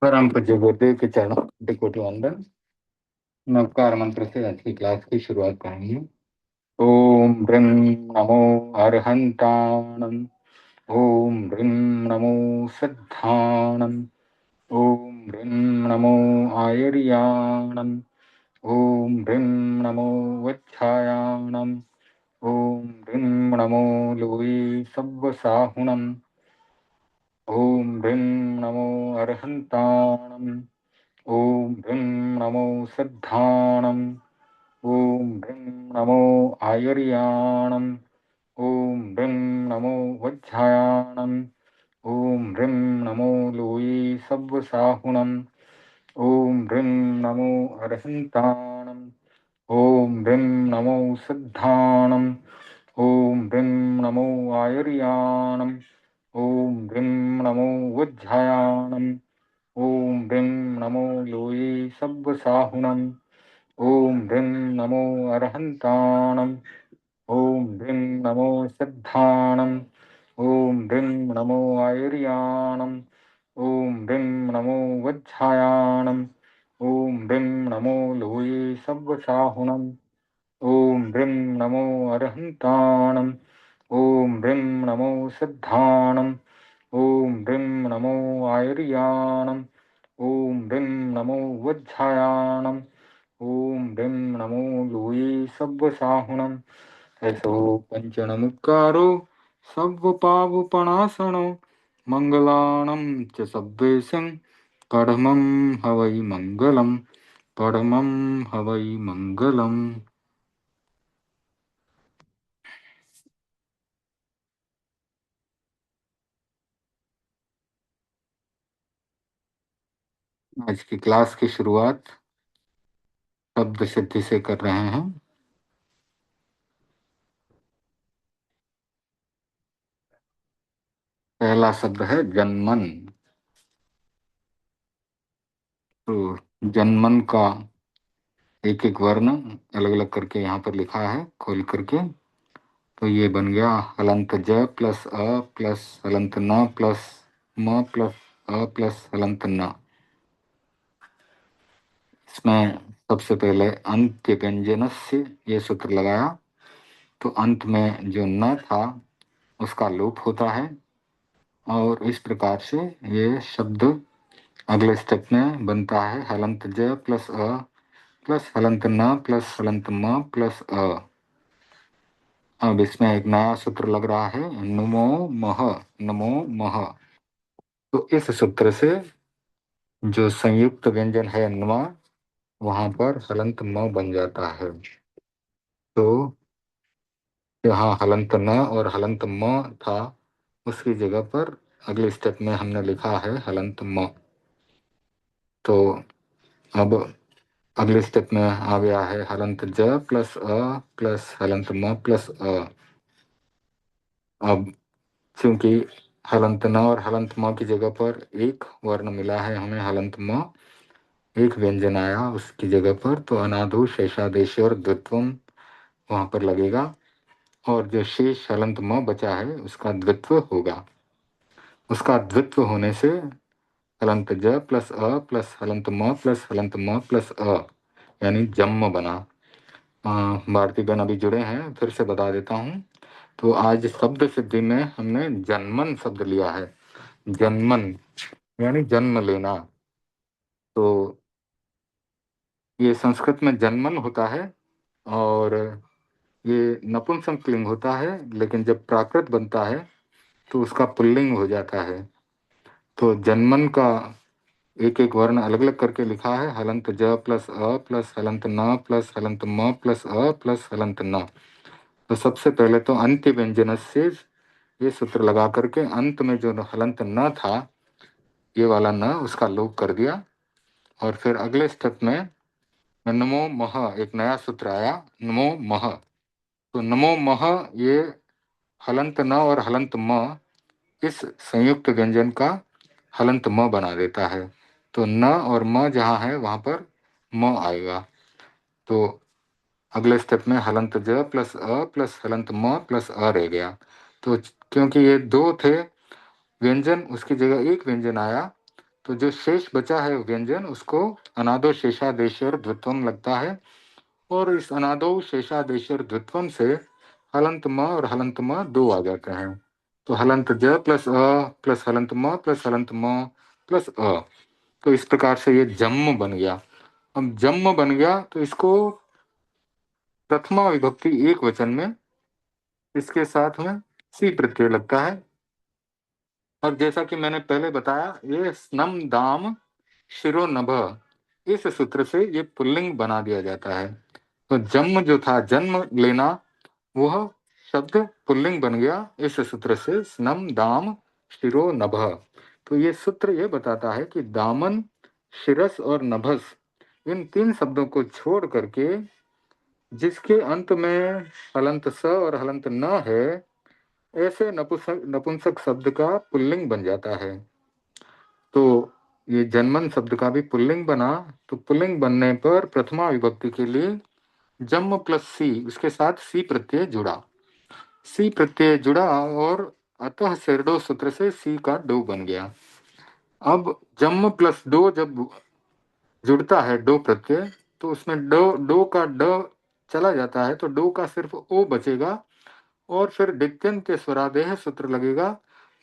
परम पूज्य गुरुदेव के चरणों कोटि कोटि वंदन। नमस्कार मंत्र से आज की क्लास की शुरुआत करेंगे। ओम ह्रीं नमो अरहंताणम। ओम ह्रीं नमो सिद्धाणम। ओम ह्रीं नमो आयर्याणम। ओम ह्रीं नमो वच्छायाणम। ओम ह्रीं नमो लोये सव्वसाहुणम। ओम ह्रीं नमो अरहंताणम। ओम ह्रीं नमो सिद्धाणम। ओम ह्रीं नमो आयर्याणम। ओम ह्रीं नमो वज्झायाणम। ओम ह्रीं नमो लोये सव्वसाहुणम। ओम ह्रीं नमो अरहंताणम। ओम ह्रीं नमो सिद्धाणम। ओम ह्रीं नमो आयर्याणम। ओम ह्रीं नमो वज्झायाणम। ओम ह्रीं नमो लोये सव्वसाहुणम। ओम ह्रीं नमो अरहंताणम। ओम ह्रीं नमो सिद्धाणम। ओम ह्रीं नमो आयर्याणम। ओम ह्रीं नमो वज्झायाणम। ओम ह्रीं नमो लोये सव्वसाहुणम। ओम ह्रीं नमो अरहंताणम। ओम ह्रीं नमो सिद्धाणम। ओम ह्रीं नमो आयर्याणम। ओम ह्रीं नमो वज्झायाणम। ओम ह्रीं नमो लोये सव्वसाहुणम। ऐसो पंचणमुक्कारो सव्वपावपणासनो मंगलाणं च सव्वेशं परमं हवै मंगलम। परमं हवै मंगलम। आज की क्लास की शुरुआत शब्द सिद्धि से कर रहे हैं। पहला शब्द है जन्मन। तो जन्मन का एक एक वर्ण अलग अलग करके यहाँ पर लिखा है खोल करके। तो ये बन गया हलंत ज प्लस अ प्लस हलंत न प्लस म प्लस अ प्लस हलंत न। इसमें सबसे पहले अंत्य व्यंजन से ये सूत्र लगाया। तो अंत में जो न था उसका लोप होता है और इस प्रकार से ये शब्द अगले स्टेप में बनता है हलंत ज प्लस अ प्लस हलंत न प्लस हलंत म प्लस अ। अब इसमें एक नया सूत्र लग रहा है नुमो मह। नमो मह। तो इस सूत्र से जो संयुक्त व्यंजन है न्वा वहां पर हलंत म बन जाता है। तो यहाँ हलंत न और हलंत म था उसकी जगह पर अगले स्टेप में हमने लिखा है हलंत म। तो अब अगले स्टेप में आ गया है हलंत ज प्लस अ प्लस हलंत म प्लस अ। अब क्योंकि हलंत न और हलंत म की जगह पर एक वर्ण मिला है हमें हलंत म एक व्यंजन आया उसकी जगह पर तो अनादु शेषादेश और द्वित्वम वहां पर लगेगा और जो शेष हलंत म बचा है उसका द्वित्व होगा। उसका द्वित्व होने से हलंत ज प्लस अ प्लस हलंत म प्लस हलंत म प्लस अ यानी जम्म बना। भारतीयगण अभी जुड़े हैं फिर से बता देता हूँ। तो आज शब्द सिद्धि में हमने जन्मन शब्द लिया है। जन्मन यानी जन्म लेना। तो ये संस्कृत में जन्मन होता है और ये नपुंसकलिंग होता है लेकिन जब प्राकृत बनता है तो उसका पुल्लिंग हो जाता है। तो जन्मन का एक एक वर्ण अलग अलग करके लिखा है हलंत ज प्लस अ प्लस हलंत न प्लस हलंत म प्लस अ प्लस हलंत न। तो सबसे पहले तो अंत्य व्यंजन से ये सूत्र लगा करके अंत में जो हलंत न था ये वाला न उसका लोप कर दिया और फिर अगले स्टेप में नमो मह एक नया सूत्र आया नमो मह। तो नमो मह ये हलंत न और हलंत म इस संयुक्त व्यंजन का हलंत म बना देता है। तो न और म जहाँ है वहां पर म आएगा। तो अगले स्टेप में हलंत ज प्लस अ प्लस हलंत म प्लस अ रह गया। तो क्योंकि ये दो थे व्यंजन उसकी जगह एक व्यंजन आया तो जो शेष बचा है व्यंजन उसको अनादो शेषादेशर द्वित्वम लगता है, और इस अनादो शेषादेशर द्वित्वम से हलंत म और हलंत म दो आ जाते हैं। तो हलंत ज प्लस अ प्लस हलंत म प्लस हलंत म प्लस अ, तो इस प्रकार से ये जम्म बन गया। अब जम्म बन गया तो इसको प्रथमा विभक्ति एक वचन में इसके साथ में सी प्रत्यय लगता है। और जैसा कि मैंने पहले बताया, ये स्नम दाम शिरो नभ, इस सूत्र से ये पुल्लिंग बना दिया जाता है। तो जन्म जो था, जन्म लेना, वह शब्द पुल्लिंग बन गया इस सूत्र से, स्नम दाम शिरो नभ। तो ये सूत्र ये बताता है कि दामन, शिरस और नभस, इन तीन शब्दों को छोड़ करके जिसके अंत में हलंत स और हलंत न है, ऐसे नपुंसक नपुंसक शब्द का पुल्लिंग बन जाता है। तो ये जन्मन शब्द का भी पुल्लिंग बना। तो पुल्लिंग बनने पर प्रथमा विभक्ति के लिए जन्म प्लस सी, उसके साथ सी प्रत्यय जुड़ा, सी प्रत्यय जुड़ा और अतः शेरडो सूत्र से सी का डो बन गया। अब जन्म प्लस डो जब जुड़ता है, डो प्रत्यय, तो उसमें डो डो का ड चला जाता है, तो डो का सिर्फ ओ बचेगा, और फिर डित्यंत के स्वरादेह सूत्र लगेगा।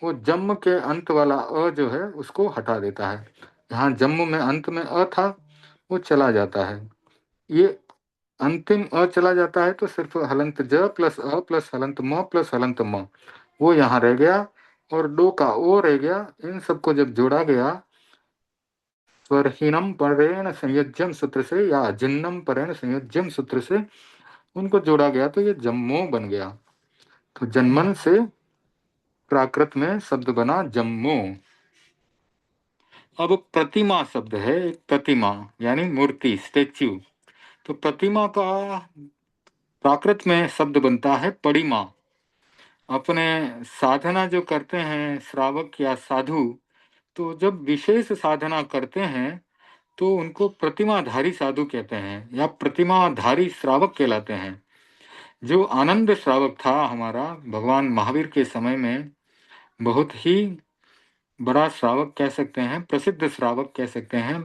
वो जम्म के अंत वाला अ जो है उसको हटा देता है। यहाँ जम्म में अंत में अ था, वो चला जाता है। ये अंतिम अ चला जाता है तो सिर्फ हलंत ज प्लस अ प्लस हलंत म प्लस हलंत म, वो यहाँ रह गया, और डो का ओ रह गया। इन सबको जब जोड़ा गया स्वरहीनम परेण संयोज्यम सूत्र से या जिन्नम परेण संयोज्यम सूत्र से उनको जोड़ा गया, तो ये जम्मो बन गया। तो जन्मन से प्राकृत में शब्द बना जम्मो। अब प्रतिमा शब्द है, एक प्रतिमा यानी मूर्ति, स्टेच्यू। तो प्रतिमा का प्राकृत में शब्द बनता है पड़िमा। अपने साधना जो करते हैं श्रावक या साधु, तो जब विशेष साधना करते हैं तो उनको प्रतिमाधारी साधु कहते हैं या प्रतिमाधारी श्रावक कहलाते हैं। जो आनंद श्रावक था हमारा भगवान महावीर के समय में, बहुत ही बड़ा श्रावक कह सकते हैं, प्रसिद्ध श्रावक कह सकते हैं।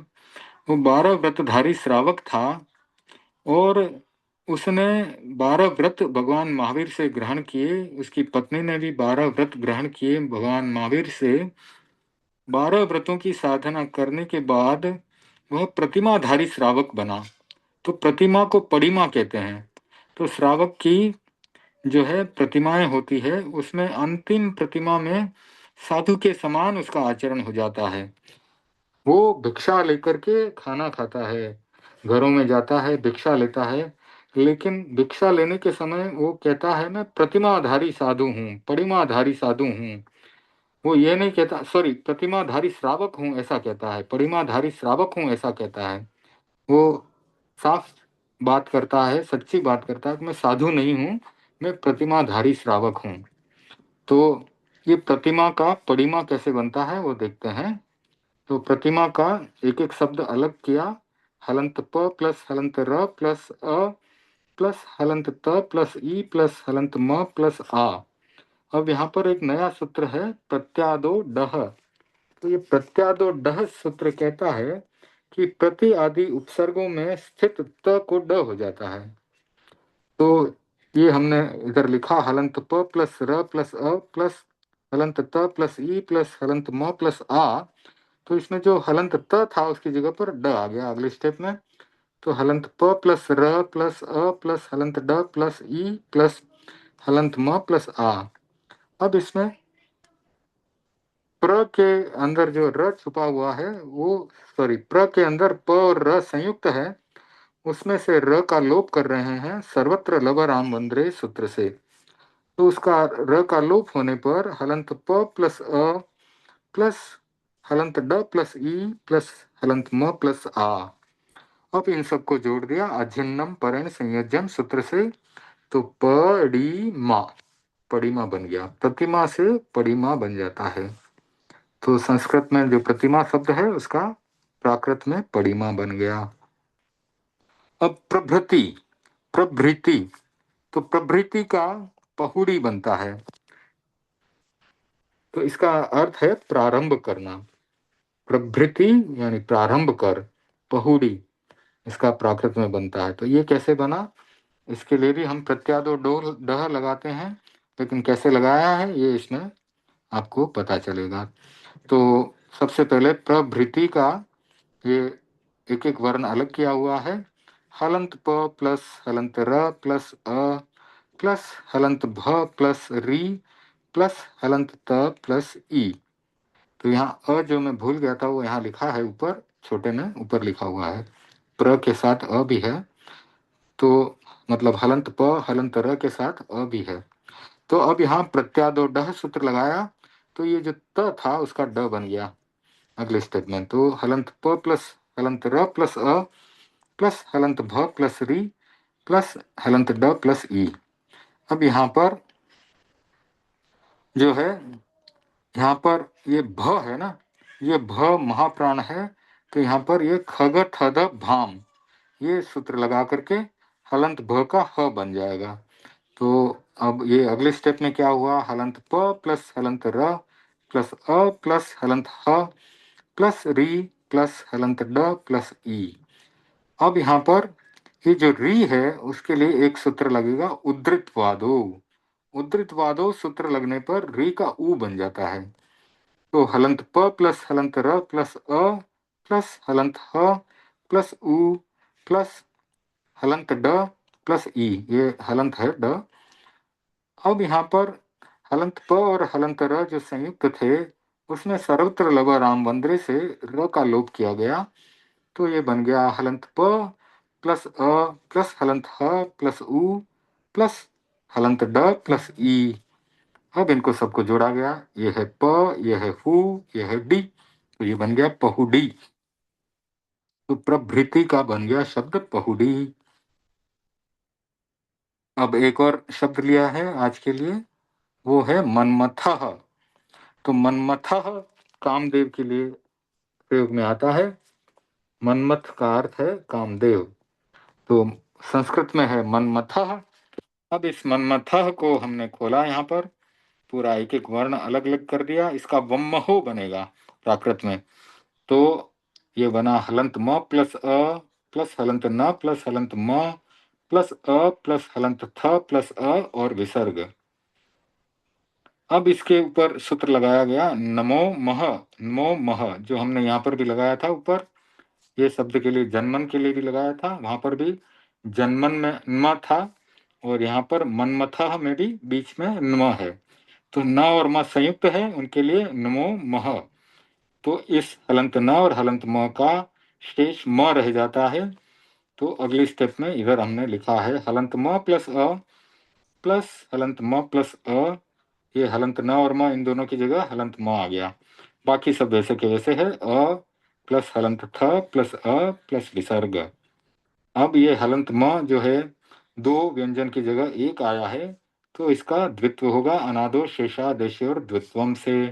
वो 12 व्रतधारी श्रावक था, और उसने 12 व्रत भगवान महावीर से ग्रहण किए। उसकी पत्नी ने भी 12 व्रत ग्रहण किए भगवान महावीर से। 12 व्रतों की साधना करने के बाद वह प्रतिमाधारी श्रावक बना। तो प्रतिमा को पड़िमा कहते हैं। तो श्रावक की जो है प्रतिमाएं होती है, उसमें अंतिम प्रतिमा में साधु के समान उसका आचरण हो जाता है। वो भिक्षा लेकर के खाना खाता है, घरों में जाता है, भिक्षा लेता है, लेकिन भिक्षा लेने के समय वो कहता है मैं प्रतिमाधारी साधु हूँ, पड़िमाधारी साधु हूँ। वो ये नहीं कहता, सॉरी, प्रतिमाधारी श्रावक हूँ ऐसा कहता है, पड़िमाधारी श्रावक हूँ ऐसा कहता है। वो साफ बात करता है, सच्ची बात करता है कि मैं साधु नहीं हूँ, मैं प्रतिमाधारी श्रावक हूँ। तो ये प्रतिमा का पड़िमा कैसे बनता है वो देखते हैं। तो प्रतिमा का एक एक शब्द अलग किया, हलंत प प्लस हलंत र प्लस अ प्लस हलंत त प्लस ई प्लस हलंत म प्लस आ। अब यहाँ पर एक नया सूत्र है, प्रत्यादो डह। तो ये प्रत्यादो डह सूत्र कहता है कि प्रति आदि उपसर्गों में स्थित त को ड हो जाता है। तो ये हमने इधर लिखा, हलंत प प्लस र प्लस अ प्लस हलंत त प्लस ई प्लस हलंत म प्लस आ। तो इसमें जो हलंत त था उसकी जगह पर ड आ गया अगले स्टेप में। तो हलंत प प्लस र प्लस अ प्लस हलंत ड प्लस ई प्लस हलंत म प्लस आ। अब इसमें प्र के अंदर जो र छुपा हुआ है वो, सॉरी, प्र के अंदर प और र संयुक्त है, उसमें से र का लोप कर रहे हैं सर्वत्र लब राम वंद्रे सूत्र से। तो उसका र का लोप होने पर हलंत प प्लस अ प्लस हलंत ड प्लस ई प्लस हलंत म प्लस आ। अब इन सबको जोड़ दिया अझिन्नम परण संयोजन सूत्र से, तो पड़ीमा, पड़ीमा बन गया। प्रतिमा से पड़ीमा बन जाता है। तो संस्कृत में जो प्रतिमा शब्द है उसका प्राकृत में पड़ीमा बन गया। अब प्रभृति, प्रभृति, तो प्रभृति का पहुड़ी बनता है। तो इसका अर्थ है प्रारंभ करना। प्रभृति यानी प्रारंभ कर, पहुड़ी इसका प्राकृत में बनता है। तो ये कैसे बना, इसके लिए भी हम प्रत्यादो डो डह लगाते हैं, लेकिन कैसे लगाया है ये इसमें आपको पता चलेगा। तो सबसे पहले प्रभृति का ये एक एक वर्ण अलग किया हुआ है। हलंत प प्लस हलंत र प्लस अ प्लस हलंत भ प्लस री प्लस हलंत त प्लस ई। तो यहाँ अ जो मैं भूल गया था वो यहाँ लिखा है ऊपर, छोटे में ऊपर लिखा हुआ है, प्र के साथ अ भी है। तो मतलब हलंत प हलंत र के साथ अ भी है। तो अब यहाँ प्रत्यादो डह सूत्र लगाया, तो ये जो त था उसका ड बन गया अगले स्टेटमेंट। तो हलंत प प्लस हलंत र प्लस अ प्लस हलंत भ प्लस री प्लस हलंत ड प्लस ई। अब यहाँ पर जो है, यहाँ पर ये भ है ना, ये भ महाप्राण है। तो यहाँ पर ये खग थद भाम, ये सूत्र लगा करके हलंत भ का ह बन जाएगा। तो अब ये अगले स्टेप में क्या हुआ, हलंत प प्लस हलंत र प्लस अ प्लस हलंत ह प्लस री प्लस हलंत ड प्लस ई। अब यहाँ पर ये जो री है उसके लिए एक सूत्र लगेगा उद्धृतवादो। उद्धृतवादो सूत्र लगने पर री का ऊ बन जाता है। तो हलंत प प्लस हलंत र प्लस अ प्लस हलंत ह प्लस उ प्लस हलंत ड प्लस ई, ये हलंत है ड। अब यहाँ पर हलंत प और हलंत र जो संयुक्त थे उसमें सर्वत्र लगा राम वंद्रे से र का लोप किया गया। तो ये बन गया हलंत प प्लस अ प्लस हलंत ह प्लस उ प्लस हलंत ड प्लस ई। अब इनको सबको जोड़ा गया, ये है प, ये है हु, ये है डी, तो ये बन गया पहुडी। तो प्रभृति का बन गया शब्द पहुडी। अब एक और शब्द लिया है आज के लिए, वो है मनमथः। तो मनमथः कामदेव के लिए प्रयोग में आता है। मनमथ का अर्थ है कामदेव। तो संस्कृत में है मनमथः। अब इस मनमथः को हमने खोला, यहाँ पर पूरा एक एक वर्ण अलग अलग कर दिया, इसका वम्महो बनेगा प्राकृत में। तो ये बना हलंत म प्लस अ प्लस हलंत न प्लस हलंत म प्लस अ प्लस हलंत थ प्लस अ और विसर्ग। अब इसके ऊपर सूत्र लगाया गया नमो मह। नमो मह जो हमने यहाँ पर भी लगाया था ऊपर, ये शब्द के लिए जन्मन के लिए भी लगाया था, वहां पर भी जन्मन में न था और यहाँ पर मनमथा में भी बीच में न है। तो न और म संयुक्त है, उनके लिए नमो मह। तो इस हलंत न और हलंत म का शेष म रह जाता है। तो अगले स्टेप में इधर हमने लिखा है हलंत म प्लस अ प्लस हलंत म प्लस अ, ये हलंत न और म इन दोनों की जगह हलंत म आ गया। बाकी सब वैसे के वैसे है, अ प्लस हलंत थ प्लस अ प्लस विसर्ग। अब ये हलंत म जो है दो व्यंजन की जगह एक आया है, तो इसका द्वित्व होगा अनादो शेषादेश और द्वित्वम से।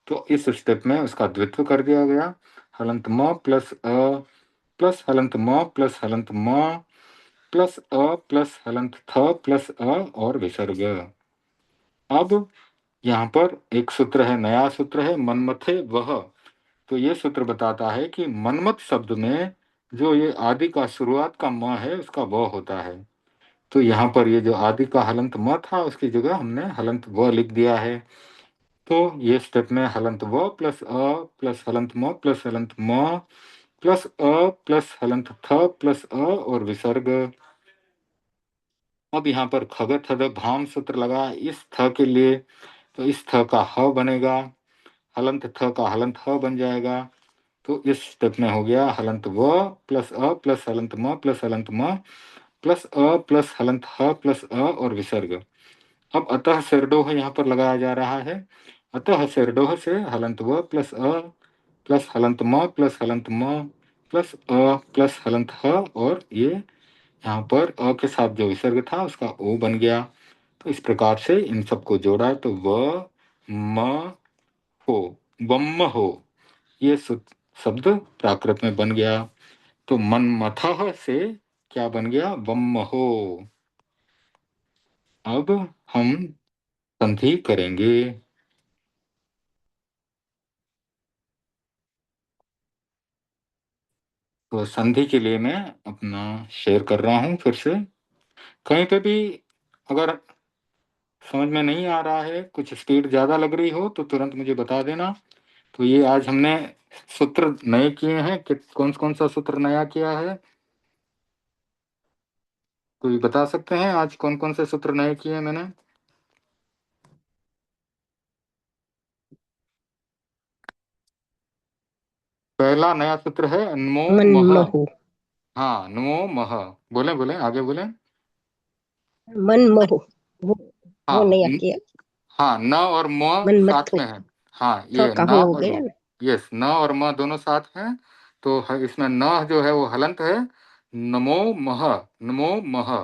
तो इस स्टेप में उसका द्वित्व कर दिया गया, हलंत म प्लस अ प्लस हलंत म प्लस हलंत म प्लस अ प्लस हलंत थ प्लस अ और विसर्ग। अब यहाँ पर एक सूत्र है, नया सूत्र है मनमथे वह। तो ये सूत्र बताता है कि मनमत शब्द में जो ये आदि का शुरुआत का म है उसका व होता है। तो यहाँ पर ये जो आदि का हलंत म था उसकी जगह हमने हलंत व लिख दिया है। तो ये स्टेप में हलंत व प्लस अ प्लस हलंत म प्लस हलंत म प्लस अ प्लस हलंत थ प्लस अ और विसर्ग। अब यहाँ पर खग थद भाम सूत्र लगा इस थ के लिए, तो इस थ का ह बनेगा, हलंत थ का हलंत ह बन जाएगा। तो इस स्टेप में हो गया हलंत व प्लस अ प्लस हलंत म प्लस हलंत म प्लस अ प्लस हलंत ह प्लस अ और विसर्ग। अब अतः सिरडोह यहाँ पर लगाया जा रहा है, अतः सिरडोह से हलंत व प्लस अ प्लस हलंत म प्लस हलंत म प्लस अ प्लस हलंत ह और ये यहाँ पर अ के साथ जो विसर्ग था उसका ओ बन गया। तो इस प्रकार से इन सबको जोड़ा तो व म हो, वम्म हो, ये शब्द प्राकृत में बन गया। तो मनमथः से क्या बन गया, वम्म हो। अब हम संधि करेंगे। तो संधि के लिए मैं अपना शेयर कर रहा हूँ फिर से। कहीं पे भी अगर समझ में नहीं आ रहा है, कुछ स्पीड ज़्यादा लग रही हो, तो तुरंत मुझे बता देना। तो ये आज हमने सूत्र नए किए हैं कि कौन कौन सा सूत्र नया किया है, कोई बता सकते हैं आज कौन कौन से सूत्र नए किए हैं मैंने? पहला नया सूत्र है नमो मह। मनमोह। हाँ, नमो मह। बोले बोले, आगे बोले। मनमोह। वो हाँ नया किया। हाँ, न और म साथ मनमथ में है। हाँ, थ ये का न हो और गया म। ना। यस, न और म दोनों साथ हैं। तो इसमें न जो है वो हलंत है। नमो मह। नमो मह।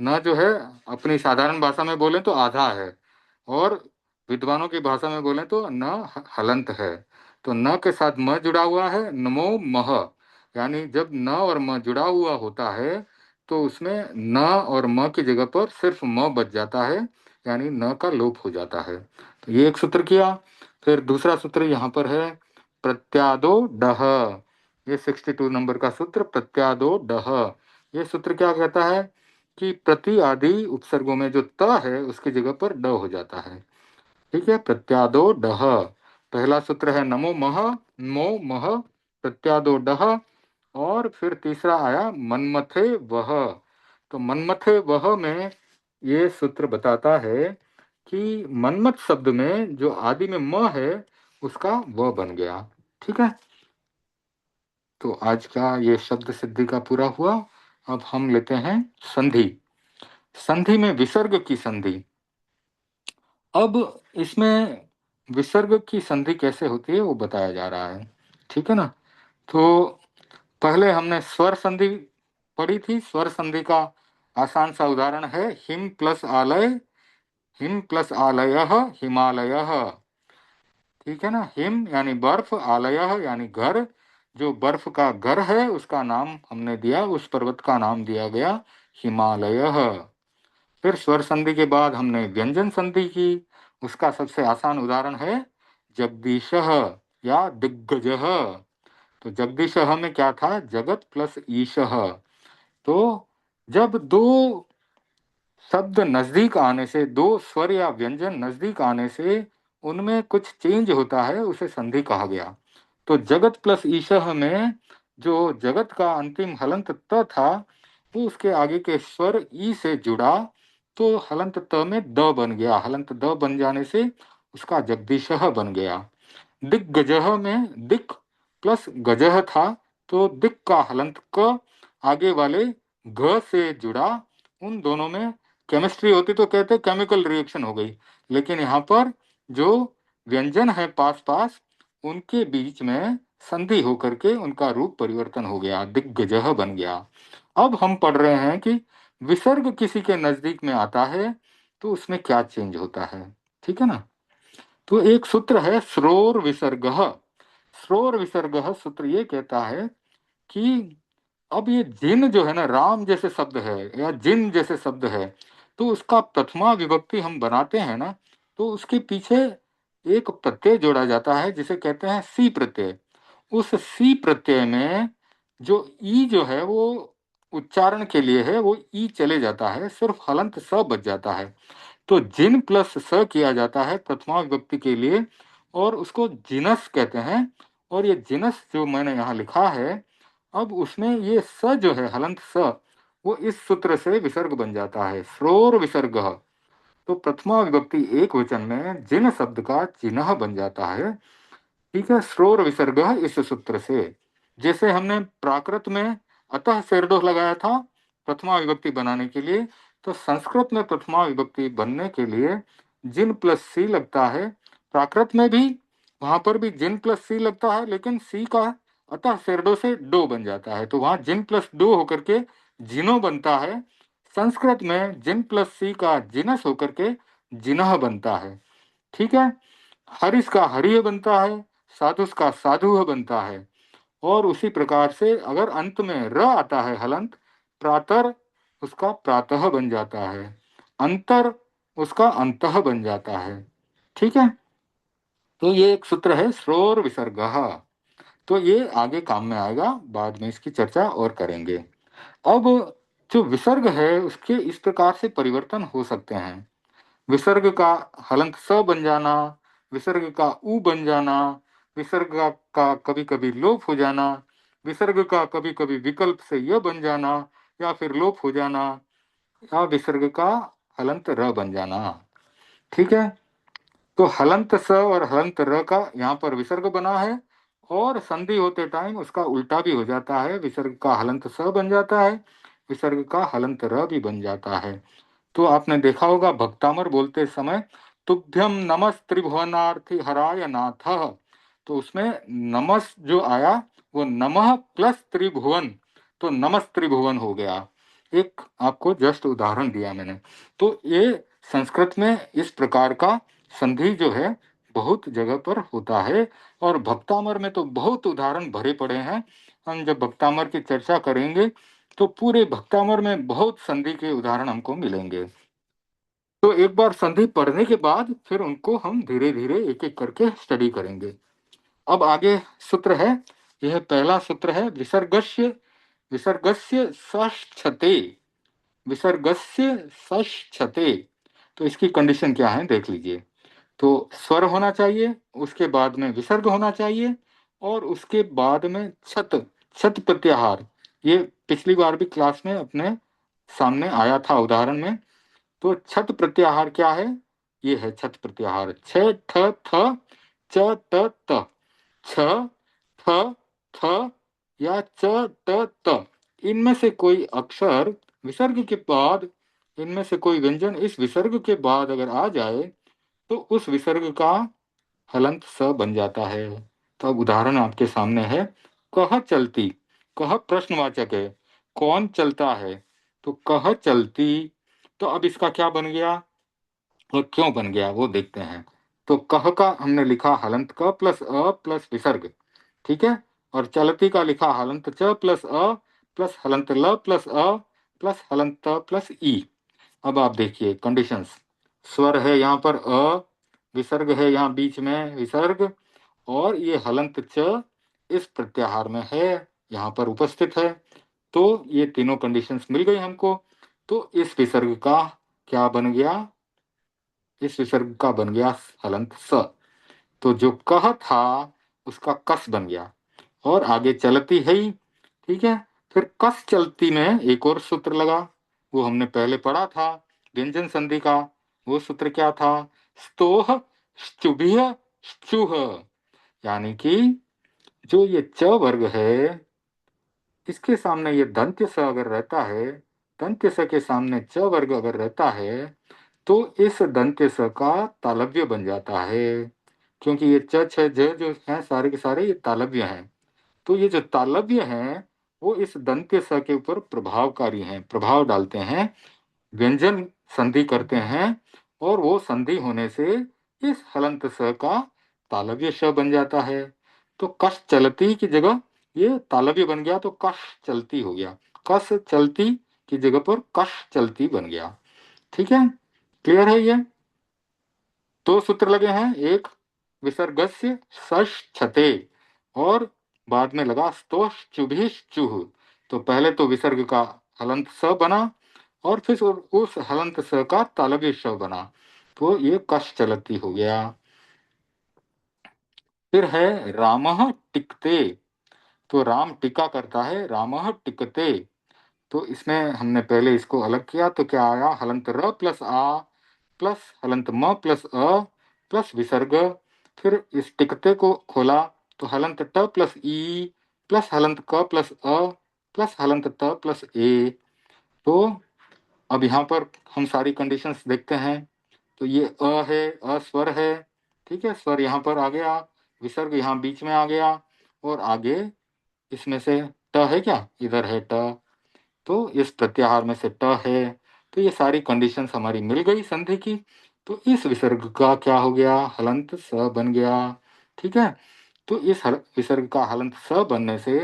न जो है अपनी साधारण भाषा में बोले तो आधा है, और विद्वानों की भाषा में बोले तो न हलंत है। तो न के साथ म जुड़ा हुआ है, नमो मह। यानी जब न और म जुड़ा हुआ होता है तो उसमें न और म की जगह पर सिर्फ म बच जाता है, यानी न का लोप हो जाता है। तो ये एक सूत्र किया। फिर दूसरा सूत्र यहाँ पर है प्रत्यादो डह। ये 62 नंबर का सूत्र, प्रत्यादो डह। ये सूत्र क्या कहता है कि प्रति आदि उपसर्गों में जो त है उसकी जगह पर ड हो जाता है। ठीक है, प्रत्यादो डह। पहला सूत्र है नमो मह। नमो मह प्रत्यादो डह। और फिर तीसरा आया मनमथे वह। तो मनमथे वह में ये सूत्र बताता है कि मनमथ शब्द में जो आदि में म है उसका व बन गया। ठीक है, तो आज का ये शब्द सिद्धि का पूरा हुआ। अब हम लेते हैं संधि। संधि में विसर्ग की संधि। अब इसमें विसर्ग की संधि कैसे होती है वो बताया जा रहा है। ठीक है ना। तो पहले हमने स्वर संधि पढ़ी थी। स्वर संधि का आसान सा उदाहरण है हिम प्लस आलय। हिम प्लस आलय हिमालय। ठीक है ना। हिम यानी बर्फ, आलय यानी घर। जो बर्फ का घर है उसका नाम हमने दिया, उस पर्वत का नाम दिया गया हिमालय। फिर स्वर संधि के बाद हमने व्यंजन संधि की। उसका सबसे आसान उदाहरण है जगदीश या दिग्गज। तो जगदीश में क्या था, जगत प्लस ईश। तो जब दो शब्द नजदीक आने से, दो स्वर या व्यंजन नजदीक आने से उनमें कुछ चेंज होता है, उसे संधि कहा गया। तो जगत प्लस ईशः में जो जगत का अंतिम हलंत त था वो उसके आगे के स्वर ई से जुड़ा, तो हलंत त में द बन गया। हलंत द बन जाने से उसका जगदीशः बन गया। दिग्गजह में दिक प्लस गजह था, तो दिक का हलंत क आगे वाले घ से जुड़ा। उन दोनों में केमिस्ट्री होती तो कहते केमिकल रिएक्शन हो गई, लेकिन यहाँ पर जो व्यंजन है पास पास उनके बीच में संधि होकर के उनका रूप परिवर्तन हो गया, दिग्गजह बन गया। अब हम पढ़ रहे हैं कि विसर्ग किसी के नजदीक में आता है तो उसमें क्या चेंज होता है। ठीक है ना। तो एक सूत्र है श्रोर विसर्ग। श्रोर विसर्ग सूत्र ये कहता है कि अब ये जिन जो है ना, राम जैसे शब्द है या जिन जैसे शब्द है, तो उसका प्रथमा विभक्ति हम बनाते हैं ना, तो उसके पीछे एक प्रत्यय जोड़ा जाता है जिसे कहते हैं सी प्रत्यय। उस सी प्रत्यय में जो ई जो है वो उच्चारण के लिए है, वो ई चले जाता है, सिर्फ हलंत स बच जाता है। तो जिन प्लस स किया जाता है प्रथमा विभक्ति के लिए, और उसको जिनस कहते हैं। और ये जिनस जो मैंने यहाँ लिखा है, अब उसमें ये स जो है हलंत स, वो इस सूत्र से विसर्ग बन जाता है, श्रोर विसर्ग। तो प्रथमा विभक्ति एक वचन में जिन शब्द का चिन्ह बन जाता है। ठीक है, श्रोर विसर्ग इस सूत्र से। जैसे हमने प्राकृत में अतः शेरडो लगाया था प्रथमा विभक्ति बनाने के लिए, तो संस्कृत में प्रथमा विभक्ति बनने के लिए जिन प्लस सी लगता है। प्राकृत में भी वहां पर भी जिन प्लस सी लगता है, लेकिन सी का अतः शेरडो से डो बन जाता है, तो वहां जिन प्लस डो होकर के जिनो बनता है। संस्कृत में जिन प्लस सी का जिनस होकर के जिनह बनता है। ठीक है, हरिस का हरिय बनता है, साधुस का साधु बनता है। और उसी प्रकार से अगर अंत में र आता है हलंत, प्रातर उसका प्रातः बन जाता है, अंतर उसका अंतः बन जाता है। ठीक है, तो ये एक सूत्र है श्रोर विसर्ग। तो ये आगे काम में आएगा, बाद में इसकी चर्चा और करेंगे। अब जो विसर्ग है उसके इस प्रकार से परिवर्तन हो सकते हैं। विसर्ग का हलंत स बन जाना, विसर्ग का उ बन जाना, विसर्ग का कभी कभी लोप हो जाना, विसर्ग का कभी कभी विकल्प से य बन जाना या फिर लोप हो जाना, या विसर्ग का हलंत र बन जाना। ठीक है, तो हलंत स और हलंत र का यहाँ पर विसर्ग बना है, और संधि होते टाइम उसका उल्टा भी हो जाता है, विसर्ग का हलंत स बन जाता है, विसर्ग का हलंत र भी बन जाता है। तो आपने देखा होगा भक्तामर बोलते समय तुभ्यम नमस् त्रिभुवनार्थी हराय नाथ, तो उसमें नमस् जो आया वो नमः प्लस त्रिभुवन, तो नमस् त्रिभुवन हो गया। एक आपको जस्ट उदाहरण दिया मैंने। तो ये संस्कृत में इस प्रकार का संधि जो है बहुत जगह पर होता है, और भक्तामर में तो बहुत उदाहरण भरे पड़े हैं। हम जब भक्तामर की चर्चा करेंगे तो पूरे भक्तामर में बहुत संधि के उदाहरण हमको मिलेंगे। तो एक बार संधि पढ़ने के बाद फिर उनको हम धीरे धीरे एक एक करके स्टडी करेंगे। अब आगे सूत्र है, यह पहला सूत्र है विसर्गस्य, विसर्गस्य सष्ठते, विसर्गस्य सष्ठते। तो इसकी कंडीशन क्या है देख लीजिए। तो स्वर होना चाहिए, उसके बाद में विसर्ग होना चाहिए, और उसके बाद में छत, छत प्रत्याहार। ये पिछली बार भी क्लास में अपने सामने आया था उदाहरण में। तो छत प्रत्याहार क्या है? ये है छत प्रत्याहार, छ ठ थ च त त, छ ठ थ या च ट त। इनमें से कोई अक्षर विसर्ग के बाद, इनमें से कोई व्यंजन इस विसर्ग के बाद अगर आ जाए तो उस विसर्ग का हलंत स बन जाता है। तो अब उदाहरण आपके सामने है, कह चलती, कह प्रश्नवाचक है, कौन चलता है, तो कह चलती। तो अब इसका क्या बन गया और क्यों बन गया वो देखते हैं। तो कह का हमने लिखा हलंत क प्लस अ प्लस विसर्ग, ठीक है, और चलती का लिखा हलंत च प्लस अ प्लस हलंत ल प्लस अ प्लस हलंत त प्लस ई। अब आप देखिए कंडीशंस, स्वर है यहाँ पर अ, विसर्ग है यहाँ बीच में विसर्ग, और ये हलंत च इस प्रत्याहार में है, यहाँ पर उपस्थित है। तो ये तीनों कंडीशंस मिल गई हमको। तो इस विसर्ग का क्या बन गया, इस विसर्ग का बन गया हलंत स। तो जो कह था उसका कस बन गया, और आगे चलती है ही, ठीक है। फिर कस चलती में एक और सूत्र लगा, वो हमने पहले पढ़ा था व्यंजन संधि का। वो सूत्र क्या था? स्तोह श्चुभिः श्चुः, यानी कि जो ये च वर्ग है इसके सामने ये दंत्य स अगर रहता है, दंत्य स के सामने च वर्ग अगर रहता है, तो इस दंत्य स का तालव्य बन जाता है, क्योंकि ये च छ ज जो हैं सारे के सारे ये तालव्य हैं। तो ये जो तालव्य हैं वो इस दंत्य स के ऊपर प्रभावकारी हैं, प्रभाव डालते हैं, व्यंजन संधि करते हैं, और वो संधि होने से इस हलंत स का तालव्य श बन जाता है। तो कश चलती की जगह ये तालव्य बन गया, तो कश चलती हो गया, कश चलती की जगह पर कश चलती बन गया। ठीक है, क्लियर है ये? दो सूत्र लगे हैं, एक विसर्गस्य सष्ठते, और बाद में लगा स्तोश्चुभिश्चुः। तो पहले तो विसर्ग का हलंत स बना, और फिर उस हलंत स का तालव्य श बना, तो ये कश चलती हो गया। फिर है रामः टिकते, तो राम टिका करता है, रामः टिकते। तो इसमें हमने पहले इसको अलग किया, तो क्या आया, हलंत र प्लस आ प्लस हलंत म प्लस अ प्लस विसर्ग। फिर इस टिकते को खोला तो हलंत ट प्लस ई प्लस हलंत क प्लस अ प्लस हलंत त प्लस ए। तो अब यहाँ पर हम सारी कंडीशंस देखते हैं। तो ये अ है, अ स्वर है, ठीक है, स्वर यहाँ पर आ गया, विसर्ग यहाँ बीच में आ गया, और आगे इसमें से ट है, क्या इधर है ट, तो इस प्रत्याहार में से ट है। तो ये सारी कंडीशंस हमारी मिल गई संधि की। तो इस विसर्ग का क्या हो गया, हलंत स बन गया। ठीक है, तो इस विसर्ग का हलंत स बनने से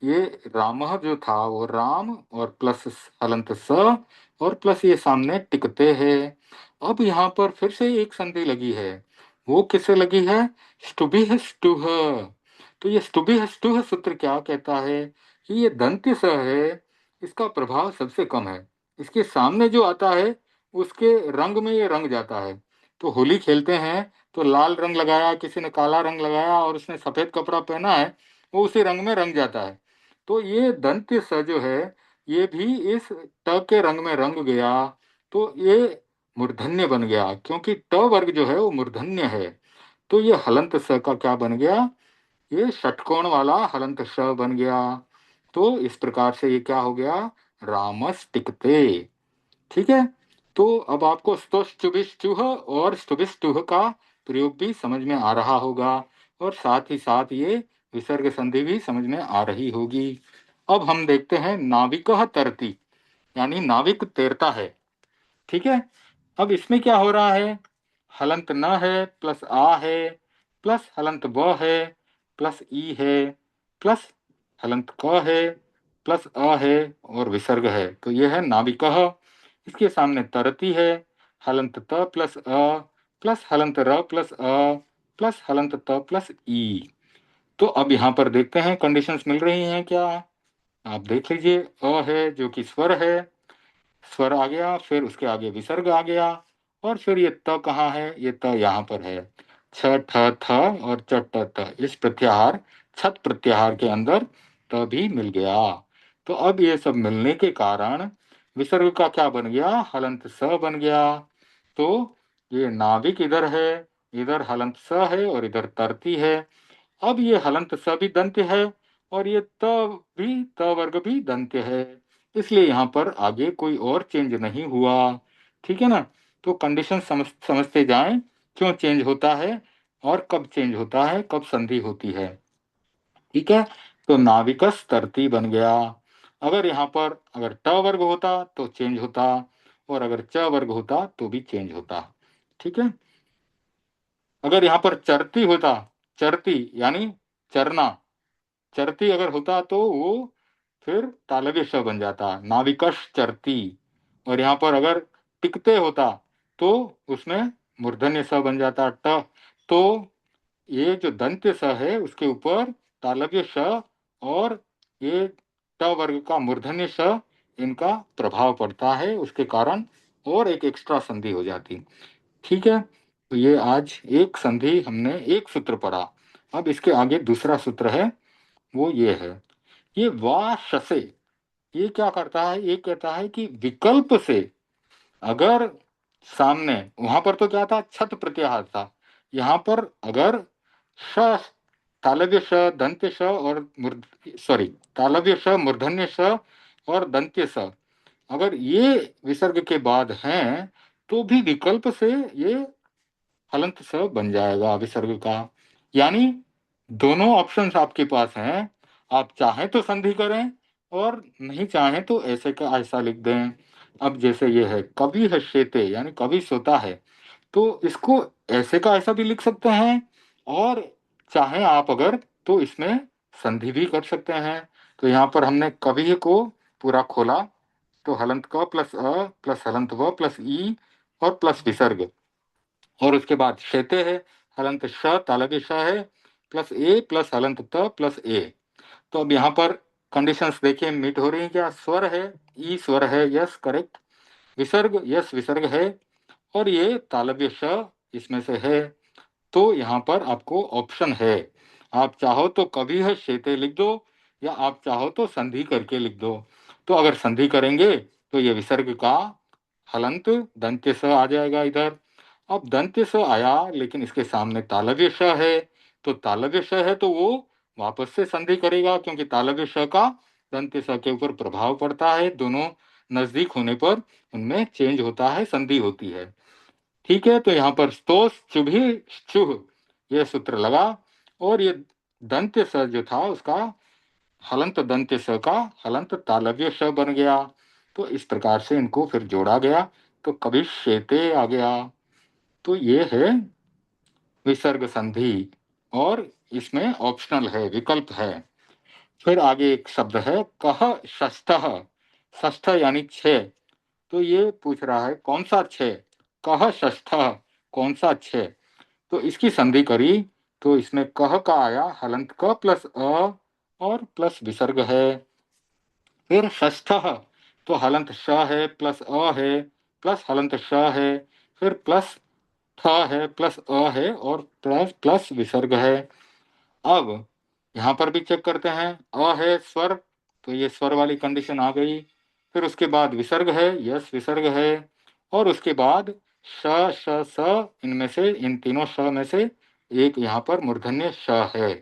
ये रामः जो था वो राम, और प्लस हलंत स, और प्लस ये सामने टिकते हैं। अब यहाँ पर फिर से एक संधि लगी है, वो किससे लगी है, स्टुभिः स्टुः। तो ये स्तुभिः ष्टुः सूत्र क्या कहता है कि ये दंत्य स है, इसका प्रभाव सबसे कम है। इसके सामने जो आता है उसके रंग में ये रंग जाता है। तो होली खेलते हैं तो लाल रंग लगाया, किसी ने काला रंग लगाया और उसने सफेद कपड़ा पहना है, वो उसी रंग में रंग जाता है। तो ये दंत्य स जो है ये भी इस ट के रंग में रंग गया, तो ये मूर्धन्य बन गया, क्योंकि ट वर्ग जो है वो मूर्धन्य है। तो ये हलंत स का क्या बन गया, ये षटकोण वाला हलंत श बन गया। तो इस प्रकार से ये क्या हो गया, रामस टिकते। ठीक है। तो अब आपको स्तुभिश्चुः और स्तुभिष्टुः का प्रयोग भी समझ में आ रहा होगा, और साथ ही साथ ये विसर्ग संधि भी समझ में आ रही होगी। अब हम देखते हैं नाविकः तरति, यानी नाविक तैरता है। ठीक है। अब इसमें क्या हो रहा है, हलंत न है प्लस आ है प्लस हलंत ब है प्लस ई है प्लस हलंत क है प्लस अ है और विसर्ग है। तो यह है नाविकः। इसके सामने तरती है, हलंत त प्लस अ प्लस हलंत र प्लस अ प्लस हलंत त प्लस ई। तो अब यहाँ पर देखते हैं कंडीशंस मिल रही हैं क्या। आप देख लीजिए, अ है जो कि स्वर है, स्वर आ गया, फिर उसके आगे विसर्ग आ गया, और फिर ये त कहाँ है, ये त यहाँ पर है। छ ठ थ और च ट त, इस प्रत्याहार छत प्रत्याहार के अंदर त भी मिल गया। तो अब ये सब मिलने के कारण विसर्ग का क्या बन गया, हलंत स बन गया। तो ये नाविक इधर है, इधर हलंत स है और इधर तरती है। अब ये हलंत स भी दंत्य है और ये त भी, त वर्ग भी दंत्य है, इसलिए यहाँ पर आगे कोई और चेंज नहीं हुआ। ठीक है ना। तो कंडीशन समझते जाएं, क्यों चेंज होता है और कब चेंज होता है, कब संधि होती है। ठीक है। तो नाविकस तरती बन गया। अगर यहाँ पर अगर ट वर्ग होता तो चेंज होता, और अगर च वर्ग होता तो भी चेंज होता। ठीक है। अगर यहाँ पर चरती होता, चरती यानी चरना, चरती अगर होता तो वो फिर तालव्य श बन जाता, नाविकश चरती। और यहाँ पर अगर टिकते होता तो उसमें मूर्धन्य स बन जाता, ट। तो ये जो दंत्य स है उसके ऊपर तालव्य श और ये ट वर्ग का मूर्धन्य स, इनका प्रभाव पड़ता है, उसके कारण और एक एक्स्ट्रा संधि हो जाती। ठीक है। तो ये आज एक संधि हमने एक सूत्र पढ़ा। अब इसके आगे दूसरा सूत्र है, वो ये है, ये वा शसे, ये क्या करता है, ये कहता है कि विकल्प से अगर सामने, वहां पर तो क्या था, छत प्रत्याहार था, यहाँ पर अगर श, तालव्य श, दंत्य श और सॉरी, तालव्य श, मूर्धन्य श और दंत्य स अगर ये विसर्ग के बाद हैं, तो भी विकल्प से ये हलंत स बन जाएगा विसर्ग का। यानी दोनों ऑप्शंस आपके पास हैं, आप चाहें तो संधि करें और नहीं चाहें तो ऐसे का ऐसा लिख दें। अब जैसे ये है कवि हश्यते, यानी कवि सोता है, तो इसको ऐसे का ऐसा भी लिख सकते हैं, और चाहे आप अगर तो इसमें संधि भी कर सकते हैं। तो यहाँ पर हमने कवि को पूरा खोला, तो हलंत क प्लस अ प्लस हलंत व प्लस ई और प्लस विसर्ग, और उसके बाद शेते है, हलंत श तालव्य श है प्लस ए प्लस हलंत त प्लस ए। तो अब यहाँ पर कंडीशंस देखिए मीट हो रही है क्या, स्वर है, ई स्वर है, यस करेक्ट, विसर्ग, यस विसर्ग है, और ये तालव्य श इसमें से है। तो यहाँ पर आपको ऑप्शन है, आप चाहो तो कभी है शेते लिख दो, या आप चाहो तो संधि करके लिख दो। तो अगर संधि करेंगे तो ये विसर्ग का हलंत दंत्य स आ जाएगा इधर। अब दंत्य स आया लेकिन इसके सामने तालव्य श है, तो तालव्य श है तो वो वापस से संधि करेगा, क्योंकि तालव्य श का दंत्य स के ऊपर प्रभाव पड़ता है, दोनों नजदीक होने पर उनमें चेंज होता है, संधि होती है। ठीक है। तो यहाँ पर स्तोष चुभी चुह ये सूत्र लगा, और ये दंत्य स जो था उसका हलंत दंत्य स का हलंत तालव्य श बन गया। तो इस प्रकार से इनको फिर जोड़ा गया, तो कभी शेते आ गया। तो ये है विसर्ग संधि, और इसमें ऑप्शनल है, विकल्प है। फिर आगे एक शब्द है कह षष्ठः, षष्ठ यानी छह। तो ये पूछ रहा है कौन सा छह, कह षष्ठः कौन सा छह। तो इसकी संधि करी तो इसमें कह का आया हलंत क प्लस अ और प्लस विसर्ग है। फिर षष्ठ तो हलंत श है प्लस अ है प्लस हलंत श है, फिर प्लस ठ है प्लस अ है और प्लस प्लस विसर्ग है। अब यहाँ पर भी चेक करते हैं, अ है स्वर, तो ये स्वर वाली कंडीशन आ गई। फिर उसके बाद विसर्ग है, यस विसर्ग है। और उसके बाद श श स, इनमें से इन तीनों श में से एक यहाँ पर मूर्धन्य श है।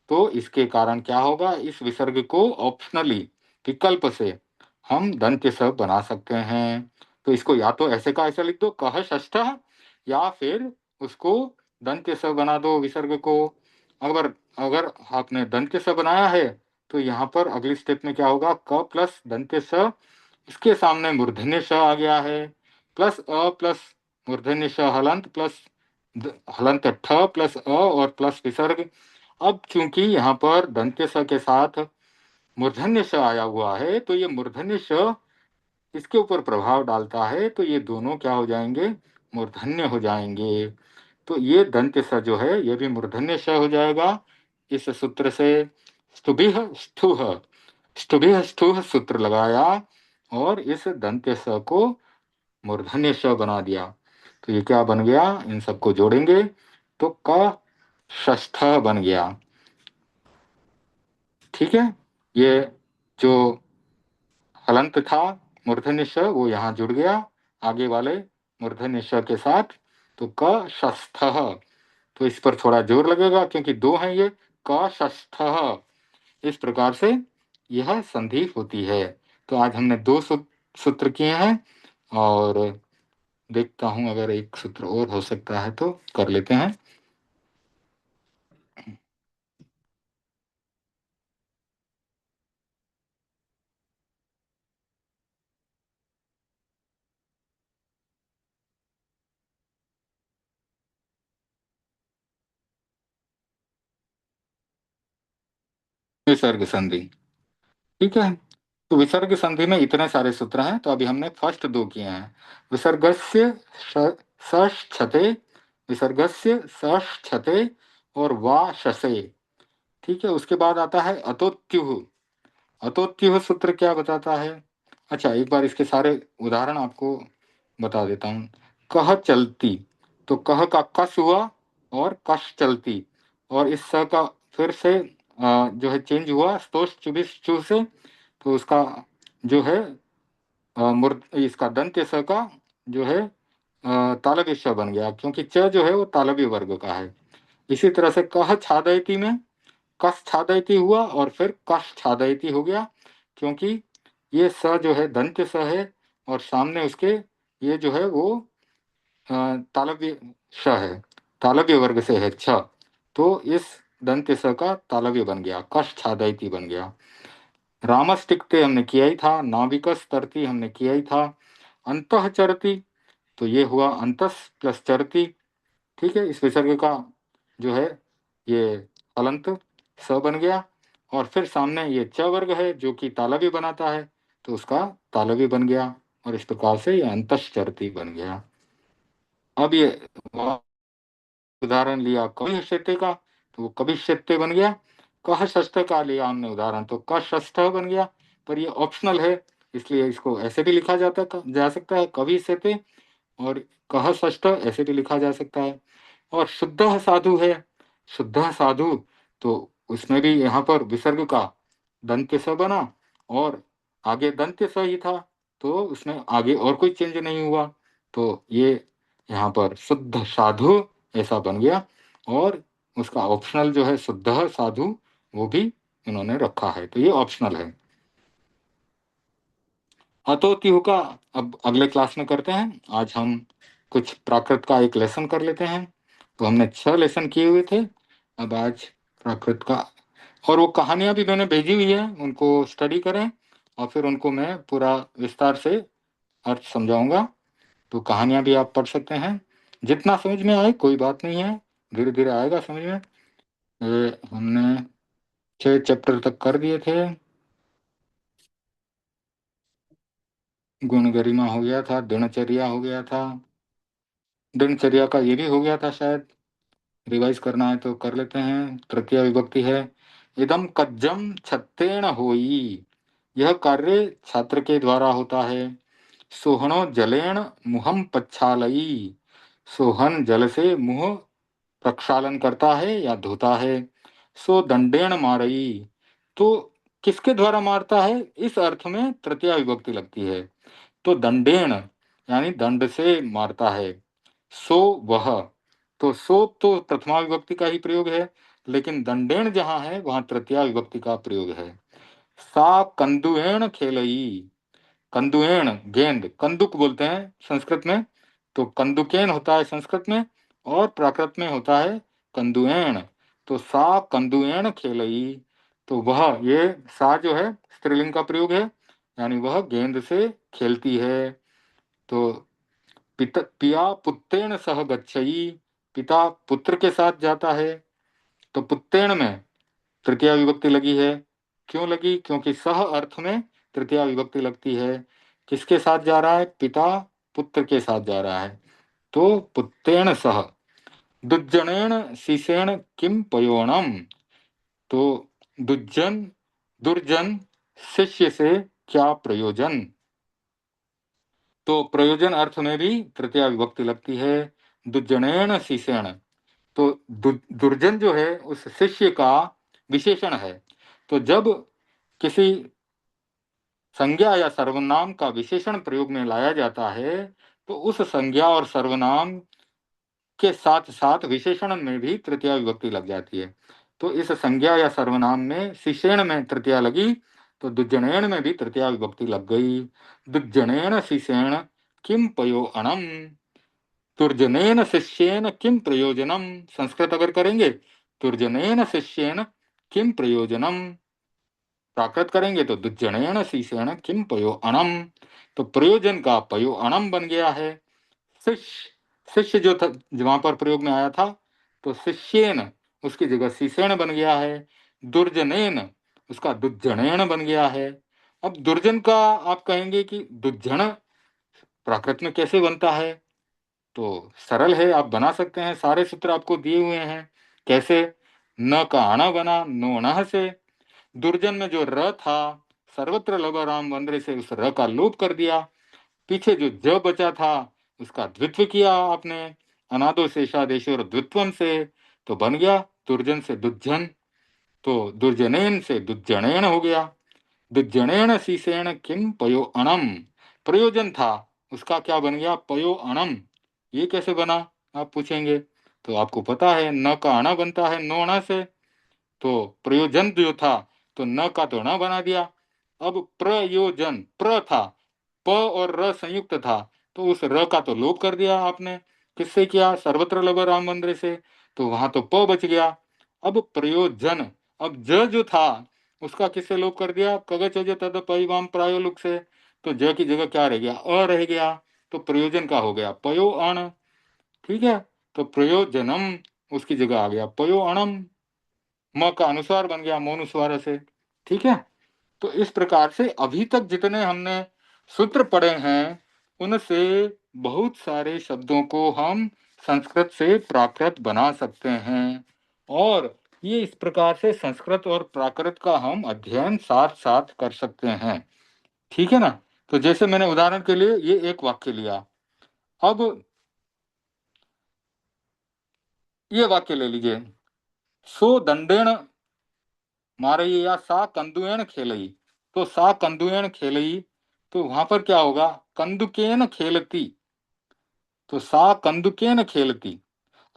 तो इसके कारण क्या होगा, इस विसर्ग को ऑप्शनली विकल्प से हम दंत्य स बना सकते हैं। तो इसको या तो ऐसे का ऐसा लिख दो कह षष्ठ, या फिर उसको दंत्य स बना दो विसर्ग को। अगर अगर आपने दंत्य स बनाया है तो यहाँ पर अगली स्टेप में क्या होगा, क प्लस दंत्य स, इसके सामने मूर्धन्य श आ गया है, प्लस अ प्लस मूर्धन्य श हलंत प्लस हलंत ठ प्लस अ और प्लस विसर्ग। अब चूंकि यहाँ पर दंत्य स के साथ मूर्धन्य श आया हुआ है तो ये मूर्धन्य श इसके ऊपर प्रभाव डालता है, तो ये दोनों क्या हो जाएंगे, मूर्धन्य हो जाएंगे। तो ये दंत्य स जो है ये भी मूर्धन्य श हो जाएगा इस सूत्र से। स्तुभिः ष्ठुः, स्तुभिः ष्ठुः सूत्र लगाया और इस दंत्य स को मूर्धन्य श बना दिया। तो ये क्या बन गया, इन सबको जोड़ेंगे तो क षष्ठ बन गया। ठीक है, ये जो हलंत था मूर्धन्य श वो यहाँ जुड़ गया आगे वाले मूर्धन्य श के साथ, तो क षष्ठ। तो इस पर थोड़ा जोर लगेगा क्योंकि दो हैं ये, क षष्ठ। इस प्रकार से यह संधि होती है। तो आज हमने दो सूत्र किए हैं और देखता हूं अगर एक सूत्र और हो सकता है तो कर लेते हैं। विसर्ग संधि, ठीक है। तो विसर्ग संधि में इतने सारे सूत्र हैं, तो अभी हमने फर्स्ट दो किए हैं। विसर्गस्य सष्ठते, विसर्गस्य सष्ठते और वा शसे। ठीक है, उसके बाद आता है अतोत्युः। अतोत्युः सूत्र क्या बताता है, अच्छा एक बार इसके सारे उदाहरण आपको बता देता हूँ। कह चलती, तो कह का कस हुआ और कश चलती, और इस स का फिर से जो है चेंज हुआ स्तोष चुबिस चू से, तो उसका जो है इसका दंत्य स का जो है तालव्य श बन गया, क्योंकि च जो है वो तालव्य वर्ग का है। इसी तरह से कह छादयती में कस छादयती हुआ और फिर कश छादयती हो गया, क्योंकि ये स जो है दंत्य स है और सामने उसके ये जो है वो तालव्य श है, तालव्य वर्ग से है छ, तो इस दंत्य स का तालव्य बन गया, कश छादयती बन गया। रामस टिकते हमने किया ही था, नाविकस तरती हमने किया ही था। अंतः चरती, तो ये हुआ अंतस प्लस चरती। ठीक है, इस विसर्ग का जो है ये हलंत स बन गया और फिर सामने ये च वर्ग है जो कि तालव्य बनाता है, तो उसका तालव्य बन गया और इस प्रकार से ये अंतश्चरती बन गया। अब ये उदाहरण लिया कवि शस्त्र का, तो वो कवि शस्त्र बन गया। कह शस्त्र का लिया हमने उदाहरण, तो क शस्त्र बन गया, पर ये ऑप्शनल है इसलिए इसको ऐसे भी लिखा जा सकता है कवि शस्त्र, और कह षष्ठ ऐसे भी लिखा जा सकता है। और शुद्ध साधु है, शुद्ध साधु, तो उसमें भी यहाँ पर विसर्ग का दंत्य स बना और आगे दंत्य स ही था, तो उसमें आगे और कोई चेंज नहीं हुआ, तो ये यहाँ पर शुद्ध साधु ऐसा बन गया। और उसका ऑप्शनल जो है शुद्ध साधु वो भी उन्होंने रखा है, तो ये ऑप्शनल है। अतोतिहु का अब अगले क्लास में करते हैं। आज हम कुछ प्राकृत का एक लेसन कर लेते हैं। तो हमने 6 लेसन किए हुए थे, अब आज प्राकृत का, और वो कहानियां भी मैंने भेजी हुई है, उनको स्टडी करें और फिर उनको मैं पूरा विस्तार से अर्थ समझाऊंगा। तो कहानियां भी आप पढ़ सकते हैं, जितना समझ में आए कोई बात नहीं है, धीरे धीरे आएगा समझ में। ये हमने 6 चैप्टर तक कर दिए थे। गुण गरिमा हो गया था, दिनचर्या हो गया था, दिनचर्या का ये भी हो गया था शायद। रिवाइज करना है तो कर लेते हैं। तृतीय विभक्ति है, इदम कज्जम छत्तेन होई, यह कार्य छात्र के द्वारा होता है। सोहनो जलेन मुहम प्रक्षालयी, सोहन जल से मुंह प्रक्षालन करता है या धोता है। सो दंडेन मारई, तो किसके द्वारा मारता है, इस अर्थ में तृतीया विभक्ति लगती है। तो दंडेन यानी दंड से मारता है। सो वह, तो सो तो प्रथमा विभक्ति का ही प्रयोग है, लेकिन दंडेन जहां है वहां तृतीया विभक्ति का प्रयोग है। सा कंदुएण खेलई, कंदुएण गेंद, कंदुक बोलते हैं संस्कृत में, तो कंदुकेन होता है संस्कृत में, और प्राकृत में होता है कंदुएण। तो सा कंदुएण खेलई, तो वह, ये सा जो है स्त्रीलिंग का प्रयोग है, यानी वह गेंद से खेलती है। तो पिया पुत्रेण सह गच्छई, पिता पुत्र के साथ जाता है। तो पुत्रेण में तृतीया विभक्ति लगी है। क्यों लगी, क्योंकि सह अर्थ में तृतीया विभक्ति लगती है। किसके साथ जा रहा है, पिता पुत्र के साथ जा रहा है। तो पुत्रेण सह, दुज्जनेन शिशेण किम पयोणम, तो दुज्जन दुर्जन शिष्य से क्या प्रयोजन। तो प्रयोजन अर्थ में भी तृतीया विभक्ति लगती है। दुर्जनेन शिष्यण, तो दुर्जन जो है उस शिष्य का विशेषण है। तो जब किसी संज्ञा या सर्वनाम का विशेषण प्रयोग में लाया जाता है, तो उस संज्ञा और सर्वनाम के साथ साथ विशेषण में भी तृतीया विभक्ति लग जाती है। तो इस संज्ञा या सर्वनाम में शिशेण में तृतीया लगी, तो दुज्जनेन में भी तृतीया विभक्ति लग गई। दुज्जनेन शिशेण किम पयो अणम, तुर्जनेन शिष्येन किम प्रयोजनम। संस्कृत अगर करेंगे, तुर्जनेन शिष्येन किम प्रयोजनम, प्राकृत करेंगे तो दुज्जनेन शिष्येन किम पयो अणम, तो प्रयोजन का पयो अणम बन गया है। शिष्य, शिष्य जो था वहां पर प्रयोग में आया था, तो शिष्येन उसकी जगह शिशेन बन गया है। दुर्जनेन उसका दुज्जनेन बन गया है। अब दुर्जन का आप कहेंगे कि दुज्जन प्राकृत में कैसे बनता है, तो सरल है, आप बना सकते हैं, सारे सूत्र आपको दिए हुए हैं। कैसे, न का अण बना नोणह से, दुर्जन में जो र था, सर्वत्र लव राम वंद्रे से उस र का लोप कर दिया। पीछे जो ज बचा था उसका द्वित्व किया आपने, अनादो शेषादेशोर द्वित्वम से, तो बन गया दुर्जन से दुज्जन। तो दुर्जनेन से दुज्जनेन हो गया। दुज्जनेन शीशेण किम पयो अणम, प्रयोजन था उसका क्या बन गया, पयो अणम। ये कैसे बना, आप पूछेंगे, तो आपको पता है न का अणा बनता है नो अणा से, तो प्रयोजन जो था तो न का तो न बना दिया। अब प्रयोजन, प्र था, प और र संयुक्त था, तो उस र का तो लोप कर दिया आपने। किससे किया, सर्वत्र लव राम मंदिर से, तो वहां तो प बच गया। अब प्रयोजन, अब ज जो था उसका किससे लोप कर दिया, कगच तद पैवाम प्रायोलुक से, तो ज की जगह क्या रह गया, अ रह गया, तो प्रयोजन का हो गया पयो अण। ठीक है, तो प्रयोजनम उसकी जगह आ गया पयो अणम, म का अनुस्वार बन गया मोनुस्वार से। ठीक है, तो इस प्रकार से अभी तक जितने हमने सूत्र पढ़े हैं उनसे बहुत सारे शब्दों को हम संस्कृत से प्राकृत बना सकते हैं, और ये इस प्रकार से संस्कृत और प्राकृत का हम अध्ययन साथ साथ कर सकते हैं। ठीक है ना, तो जैसे मैंने उदाहरण के लिए ये एक वाक्य लिया, अब ये वाक्य ले लीजिए, सो दंडेण मारई या सा कंदुएण खेलई, तो सा कंदुएण खेलई, तो वहां पर क्या होगा, कंदुकेन खेलती, तो सा कंदुकेन खेलती।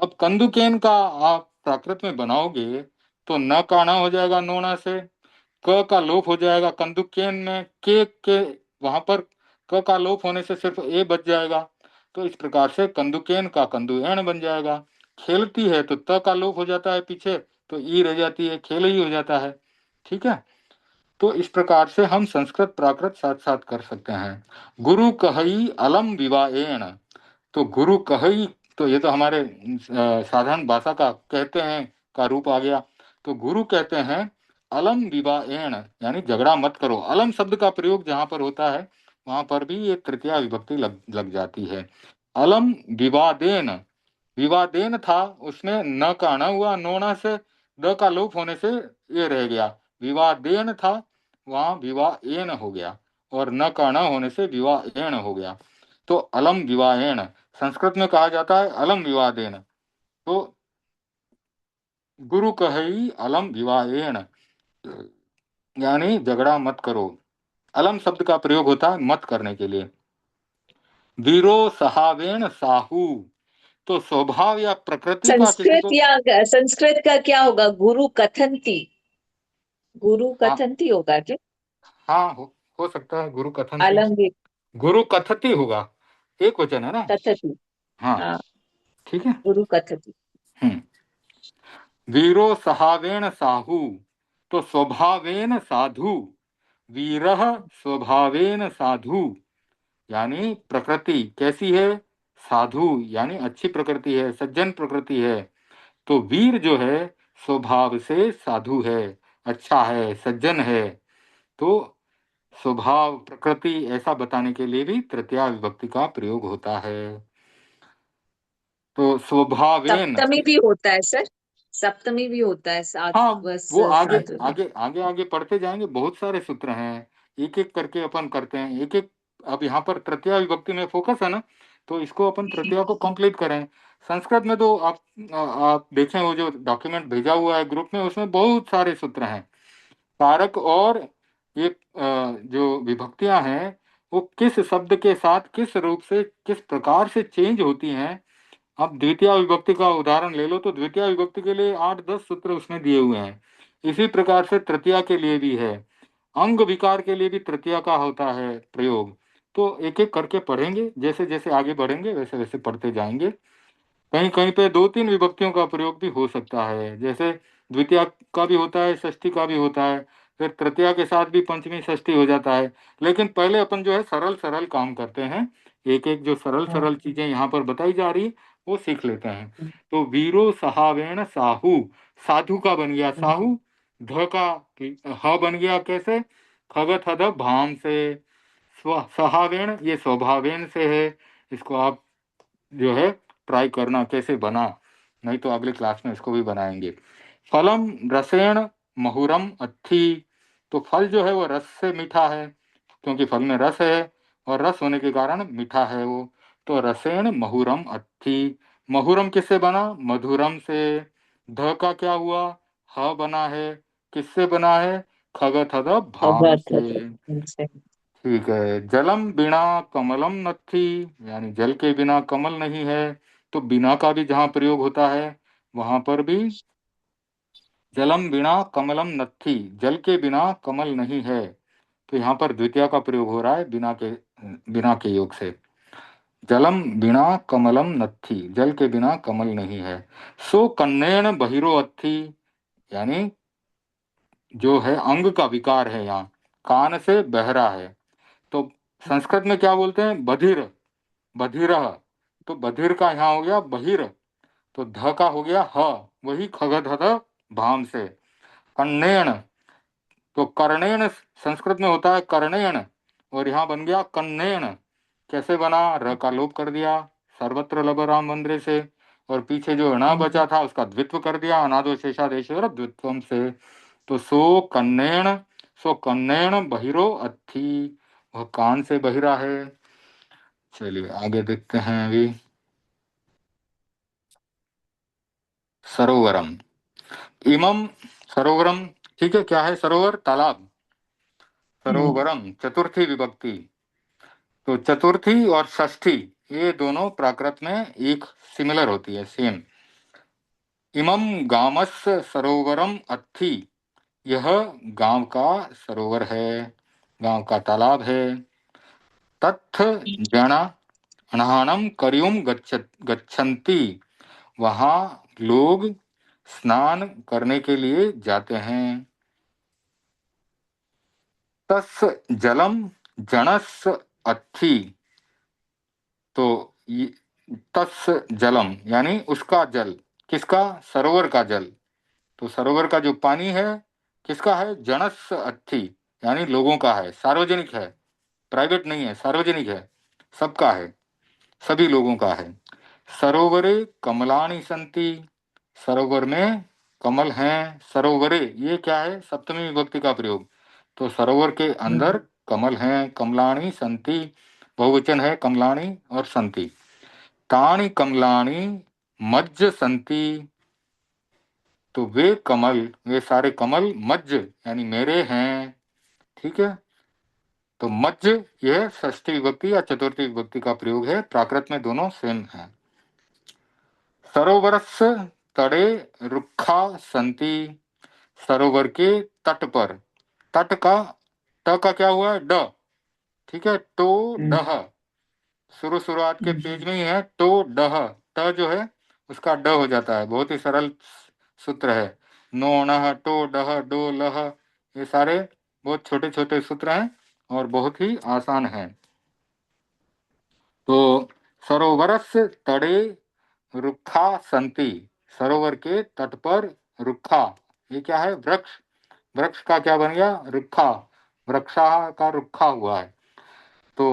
अब कंदुकेन का आप प्राकृत में बनाओगे तो न का न हो जाएगा नोना से, क का लोप हो जाएगा कंदुकेन में, के वहां पर क का लोप होने से सिर्फ ए बच जाएगा, तो इस प्रकार से कंदुकेन का कंदुएण बन जाएगा। खेलती है तो त का लोप हो जाता है पीछे, तो ई रह जाती है, खेल ही हो जाता है। ठीक है, तो इस प्रकार से हम संस्कृत प्राकृत साथ साथ कर सकते हैं। गुरु कहई अलम विवाहेण, तो गुरु कहई, तो ये तो हमारे साधारण भाषा का कहते हैं का रूप आ गया। तो गुरु कहते हैं अलम विवाहेण, यानी झगड़ा मत करो। अलम शब्द का प्रयोग जहां पर होता है वहां पर भी ये तृतीया विभक्ति लग जाती है। अलम विवादेन, विवादेन था, उसमें न का न हुआ, नोना से द का लोप होने से ये रह गया, विवादेन था, वहां विवाहेन हो गया, और न का न होने से विवाहेन हो गया। तो अलम विवाहेन संस्कृत में कहा जाता है अलम विवादेन। तो गुरु कही अलम विवाहेन, यानी झगड़ा मत करो। अलम शब्द का प्रयोग होता है मत करने के लिए। वीरो सहावेन साहू, तो स्वभाव या प्रकृति का किसी को, संस्कृत का क्या होगा? गुरु कथंती, गुरु हाँ कथंती होगा क्या? हाँ हो सकता है गुरु कथनती, आलम्बित। गुरु कथती होगा, एक वचन है ना। कथती। हाँ हाँ। ठीक है। गुरु कथती। हम्म। वीरो सहावेन साहू, तो स्वभावेन साधु, वीरः स्वभावेन साधु, यानी प्रकृति कैसी है, साधु यानी अच्छी प्रकृति है, सज्जन प्रकृति है। तो वीर जो है स्वभाव से साधु है, अच्छा है, सज्जन है। तो स्वभाव प्रकृति ऐसा बताने के लिए भी तृतीया विभक्ति का प्रयोग होता है। तो स्वभावेन, सप्तमी भी होता है सर, सप्तमी भी होता है, सात हाँ बस वो आगे साधु में। आगे आगे आगे पढ़ते जाएंगे, बहुत सारे सूत्र हैं, एक एक करके अपन करते हैं, एक एक। अब यहाँ पर तृतीया विभक्ति में फोकस है ना, तो इसको अपन तृतीया को कंप्लीट करें। संस्कृत में तो आप देखें, वो जो डॉक्यूमेंट भेजा हुआ है ग्रुप में, उसमें बहुत सारे सूत्र हैं, कारक, और ये जो विभक्तियां हैं वो किस शब्द के साथ किस रूप से किस प्रकार से चेंज होती हैं। अब द्वितीय विभक्ति का उदाहरण ले लो, तो द्वितीय विभक्ति के लिए 8-10 सूत्र उसमें दिए हुए हैं। इसी प्रकार से तृतीया के लिए भी है, अंग विकार के लिए भी तृतीया का होता है प्रयोग। तो एक एक करके पढ़ेंगे, जैसे जैसे आगे बढ़ेंगे वैसे वैसे पढ़ते जाएंगे। कहीं कहीं पे 2-3 विभक्तियों का प्रयोग भी हो सकता है, जैसे द्वितीया का भी होता है, षष्ठी का भी होता है, फिर तृतीया के साथ भी पंचमी षष्ठी हो जाता है। लेकिन पहले अपन जो है सरल सरल काम करते हैं, एक एक जो सरल हाँ। सरल चीजें यहाँ पर बताई जा रही वो सीख लेते हैं। तो वीरो सहावेण साहू, साधु का बन गया साहू, ध का ह बन गया कैसे, खग थद भाम से, सहावेण ये स्वभावेन से है। इसको आप जो है ट्राई करना कैसे बना, नहीं तो अगली क्लास में इसको भी बनाएंगे। फलम रसेण महुरम अत्थि, तो फल जो है वो रस से मीठा है, क्योंकि फल में रस है और रस होने के कारण मीठा है वो। तो रसेण महुरम अत्थि, महुरम किससे बना, मधुरम से। ध का क्या हुआ, ह बना है, किससे बना है, खग थद भाम से। ठीक है। जलम बिना कमलम नथी, यानी जल के बिना कमल नहीं है। तो बिना का भी जहाँ प्रयोग होता है वहां पर भी जलम बिना कमलम नथी, जल के बिना कमल नहीं है। तो यहाँ पर द्वितीय का प्रयोग हो रहा है बिना के योग से। जलम बिना कमलम नथी, जल के बिना कमल नहीं है। सो कन्नेन बहिरो अत्थि, यानी जो है अंग का विकार है यहाँ, कान से बहरा है। तो संस्कृत में क्या बोलते हैं, बधिर, बधिरः। तो बधिर का यहाँ हो गया बहिर, तो ध का हो गया ह, वही खगधध भाम से। कन्नेण, तो कर्णेन संस्कृत में होता है कर्णेन, और यहाँ बन गया कन्नेण। कैसे बना, र का लोप कर दिया सर्वत्र लब राम मंदिर से, और पीछे जो ण बचा था उसका द्वित्व कर दिया अनादो शेषादेश्वर द्वित्वम से। तो सो कन्नेण बहिरो अत्थि, वह कान से बहिरा है। चलिए आगे देखते हैं अभी। सरोवरम, इमम सरोवरम, ठीक है, क्या है सरोवर, तालाब। सरोवरम चतुर्थी विभक्ति। तो चतुर्थी और षष्ठी ये दोनों प्राकृत में एक सिमिलर होती है, सेम। इमम गामस्य सरोवरम अत्थि, यह गांव का सरोवर है, गांव का तालाब है। तत्थ जन अनहानम करियुम गच्छन्ति, वहां लोग स्नान करने के लिए जाते हैं। तस् जलम जनस अत्थि, तो ये तस् जलम यानी उसका जल, किसका, सरोवर का जल। तो सरोवर का जो पानी है किसका है, जनस अत्थि, यानी लोगों का है, सार्वजनिक है, प्राइवेट नहीं है, सार्वजनिक है, सबका है, सभी लोगों का है। सरोवरे कमलानि सन्ति, सरोवर में कमल हैं। सरोवरे ये क्या है, सप्तमी विभक्ति का प्रयोग। तो सरोवर के अंदर कमल हैं, कमलानि सन्ति बहुवचन है, कमलानि और सन्ति। तानि कमलानि मज्ज सन्ति, तो वे कमल, वे सारे कमल मज्ज यानी मेरे हैं। ठीक है, तो मज्ज यह षष्ठी विभक्ति या चतुर्थी विभक्ति का प्रयोग है, प्राकृत में दोनों सेम है। सरोवरस्य तड़े रुक्षा संति, सरोवर के तट पर, तट का त का क्या हुआ, ड। ठीक है, तो डह शुरुआत के पेज में ही है, तो डह, त जो है उसका ड हो जाता है। बहुत ही सरल सूत्र है। नो नह टो डह डो लह, ये सारे बहुत छोटे छोटे सूत्र हैं और बहुत ही आसान है। तो सरोवरस्य तड़े रुक्षा संति, सरोवर के तट पर रुक्षा, ये क्या है, वृक्ष। वृक्ष का क्या बन गया, रुक्षा, वृक्षा का रुक्षा हुआ है। तो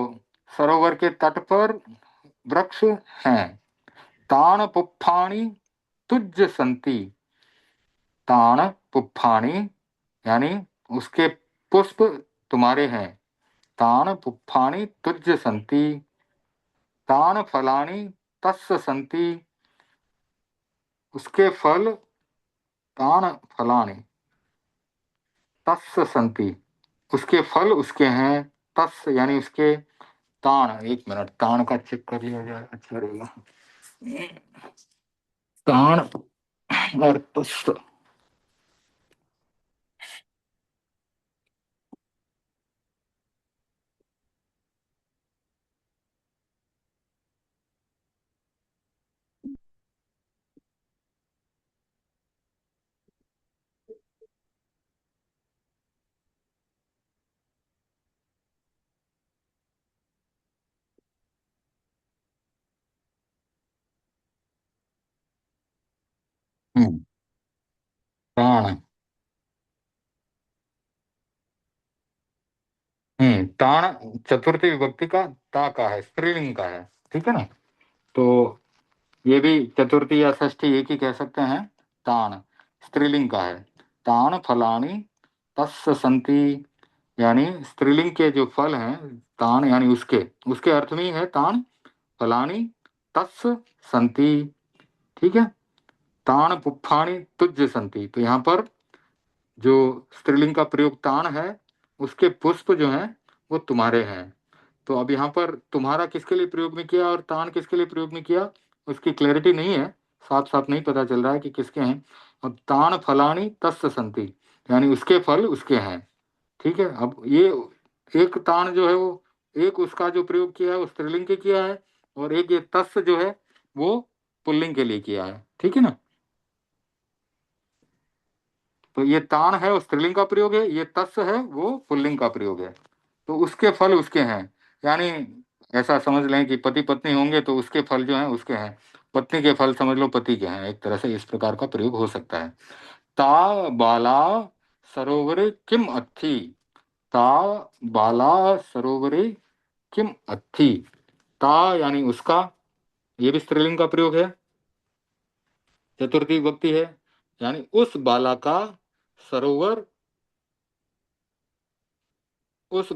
सरोवर के तट पर वृक्ष हैं। ताण पुप्फाणी तुज्ज संति, ताण पुप्फाणी यानी उसके पुष्प तुम्हारे हैं। ताण पुप्फाणी तुज्ज संति, तान फलानि तस्य संति, उसके फल, तान फलानि तस्य संति, उसके फल उसके हैं। तस्य यानी उसके, तान, एक मिनट तान का चेक कर लिया जाए, अच्छा रहेगा। तान और तस्य, तान, तान चतुर्थी विभक्ति का ता का है, स्त्रीलिंग का है। ठीक है ना, तो ये भी चतुर्थी या षष्ठी एक ही कह सकते हैं। तान स्त्रीलिंग का है। तान फलानि तस्य संति, यानी स्त्रीलिंग के जो फल हैं, तान यानी उसके, उसके अर्थ में ही है तान फलानि तस्य संति। ठीक है, तान पुप्फानि तुज्ज संति, तो यहाँ पर जो स्त्रीलिंग का प्रयोग तान है, उसके पुष्प जो हैं वो तुम्हारे हैं। तो अब यहाँ पर तुम्हारा किसके लिए प्रयोग में किया और तान किसके लिए प्रयोग में किया, उसकी क्लैरिटी नहीं है, साफ साफ नहीं पता चल रहा है कि किसके हैं। अब तान फलानी तस्य संति, यानी उसके फल उसके हैं। ठीक है, अब ये एक तान जो है वो, एक उसका जो प्रयोग किया है वो स्त्रीलिंग के किया है, और एक ये तस्य जो है वो पुल्लिंग के लिए किया है। ठीक है ना, तो ये तान है वो स्त्रीलिंग का प्रयोग है, ये तस्य है वो पुल्लिंग का प्रयोग है। तो उसके फल उसके हैं, यानी ऐसा समझ लें कि पति पत्नी होंगे तो उसके फल जो हैं उसके हैं, पत्नी के फल समझ लो पति के हैं। एक तरह से इस प्रकार का प्रयोग हो सकता है। ता बाला सरोवरे किम अत्थि, ता बाला सरोवरे किम अत्थि, ता यानी उसका, ये भी स्त्रीलिंग का प्रयोग है, चतुर्थी विभक्ति है, यानी उस बाला का सरोवर, उस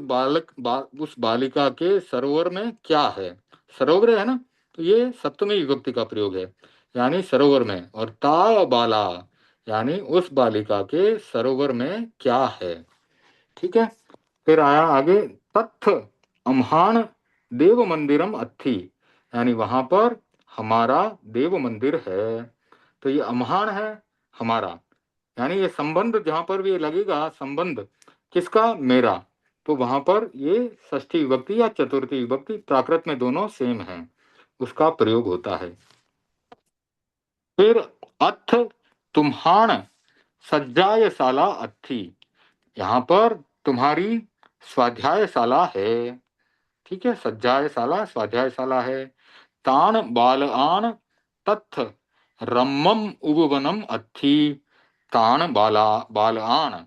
बालिका के सरोवर में क्या है, सरोवर है ना, तो ये सप्तमी विभक्ति का प्रयोग है, यानी सरोवर में। और ता बाला यानी उस बालिका के सरोवर में क्या है। ठीक है, फिर आया आगे, तत्थ अम्हान देव मंदिरम अत्थि, यानी वहां पर हमारा देव मंदिर है। तो ये अम्हान है हमारा, यानी ये संबंध जहां पर भी ये लगेगा, संबंध किसका, मेरा, तो वहां पर ये षष्ठी विभक्ति या चतुर्थी विभक्ति, प्राकृत में दोनों सेम है, उसका प्रयोग होता है। फिर अथ तुम्हाण सज्जायशाला अत्थि, यहाँ पर तुम्हारी स्वाध्यायशाला है। ठीक है, सज्जायशाला स्वाध्यायशाला है। तान बालआन तत्थ रम्मम उपवनम अत्थि, तान बालआन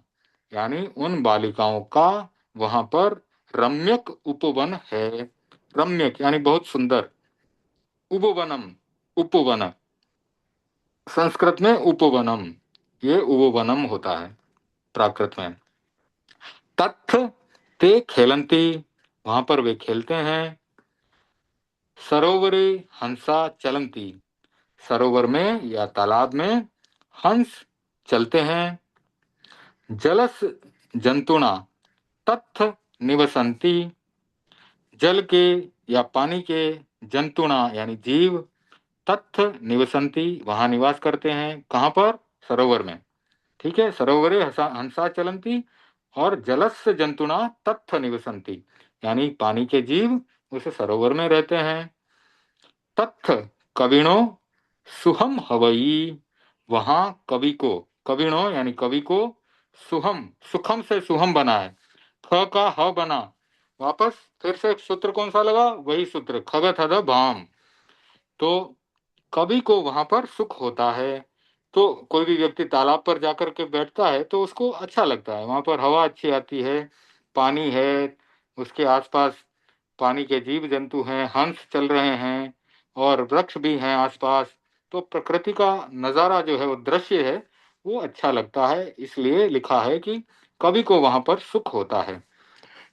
यानी उन बालिकाओं का वहां पर रम्यक उपवन है। रम्यक यानी बहुत सुंदर, उपवनम उपवन, संस्कृत में उपवनम, ये उपवनम होता है प्राकृत में। तत्थ ते खेलंती, वहां पर वे खेलते हैं। सरोवरे हंसा चलंती, सरोवर में या तालाब में हंस चलते हैं। जलस जंतुना तत्थ निवसंती, जल के या पानी के, जंतुना यानी जीव, तत्थ निवसंती वहां निवास करते हैं। कहाँ पर? सरोवर में। ठीक है, सरोवरे हंसा चलंती, और जलस्य जंतुना तत्थ निवसंती, यानी पानी के जीव उस सरोवर में रहते हैं। तत्थ कविणो सुहम हवई, वहां कवि को, कविणो यानी कवि को, सुहम, सुखम से सुहम बना है, ख का ह बना, वापस फिर से सूत्र कौन सा लगा? वही सूत्र, खग थद भाम। तो कवि को वहां पर सुख होता है। तो कोई भी व्यक्ति तालाब पर जाकर के बैठता है तो उसको अच्छा लगता है, वहां पर हवा अच्छी आती है, पानी है, उसके आसपास पानी के जीव जंतु हैं, हंस चल रहे हैं, और वृक्ष भी हैं आसपास। तो प्रकृति का नजारा जो है, वो दृश्य है, वो अच्छा लगता है। इसलिए लिखा है कि कवि को वहां पर सुख होता है।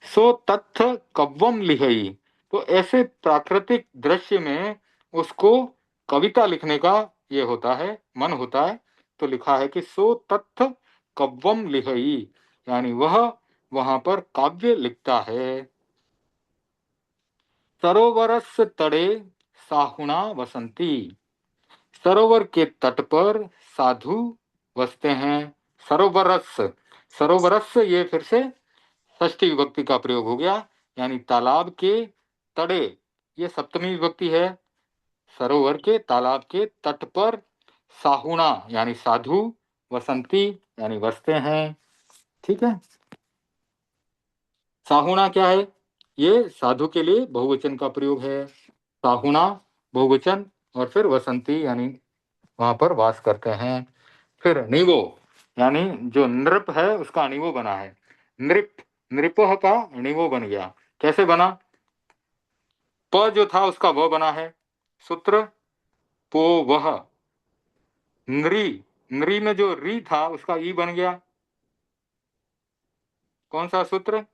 सो तत्थ कव्वम लिहई, तो ऐसे प्राकृतिक दृश्य में उसको कविता लिखने का ये होता है, मन होता है। तो लिखा है कि सो तत्थ कव्वम लिहई, यानी वह वहां पर काव्य लिखता है। सरोवरस तड़े साहुणा वसंती, सरोवर के तट पर साधु बसते हैं। सरोवरस, सरोवरस ये फिर से षष्ठी विभक्ति का प्रयोग हो गया, यानी तालाब के तड़े, ये सप्तमी विभक्ति है। सरोवर के, तालाब के तट पर साहुणा यानी साधु, वसंती यानी बसते हैं। ठीक है, साहुणा क्या है? ये साधु के लिए बहुवचन का प्रयोग है। साहुणा बहुवचन, और फिर वसंती यानी वहां पर वास करते हैं। फिर निवो, यानी जो नृप है उसका निवो बना है। नृप, नृपह का निवो बन गया। कैसे बना? प जो था उसका व बना है, सूत्र पो वह। नृ, नृ में जो री था उसका ई बन गया। कौन सा सूत्र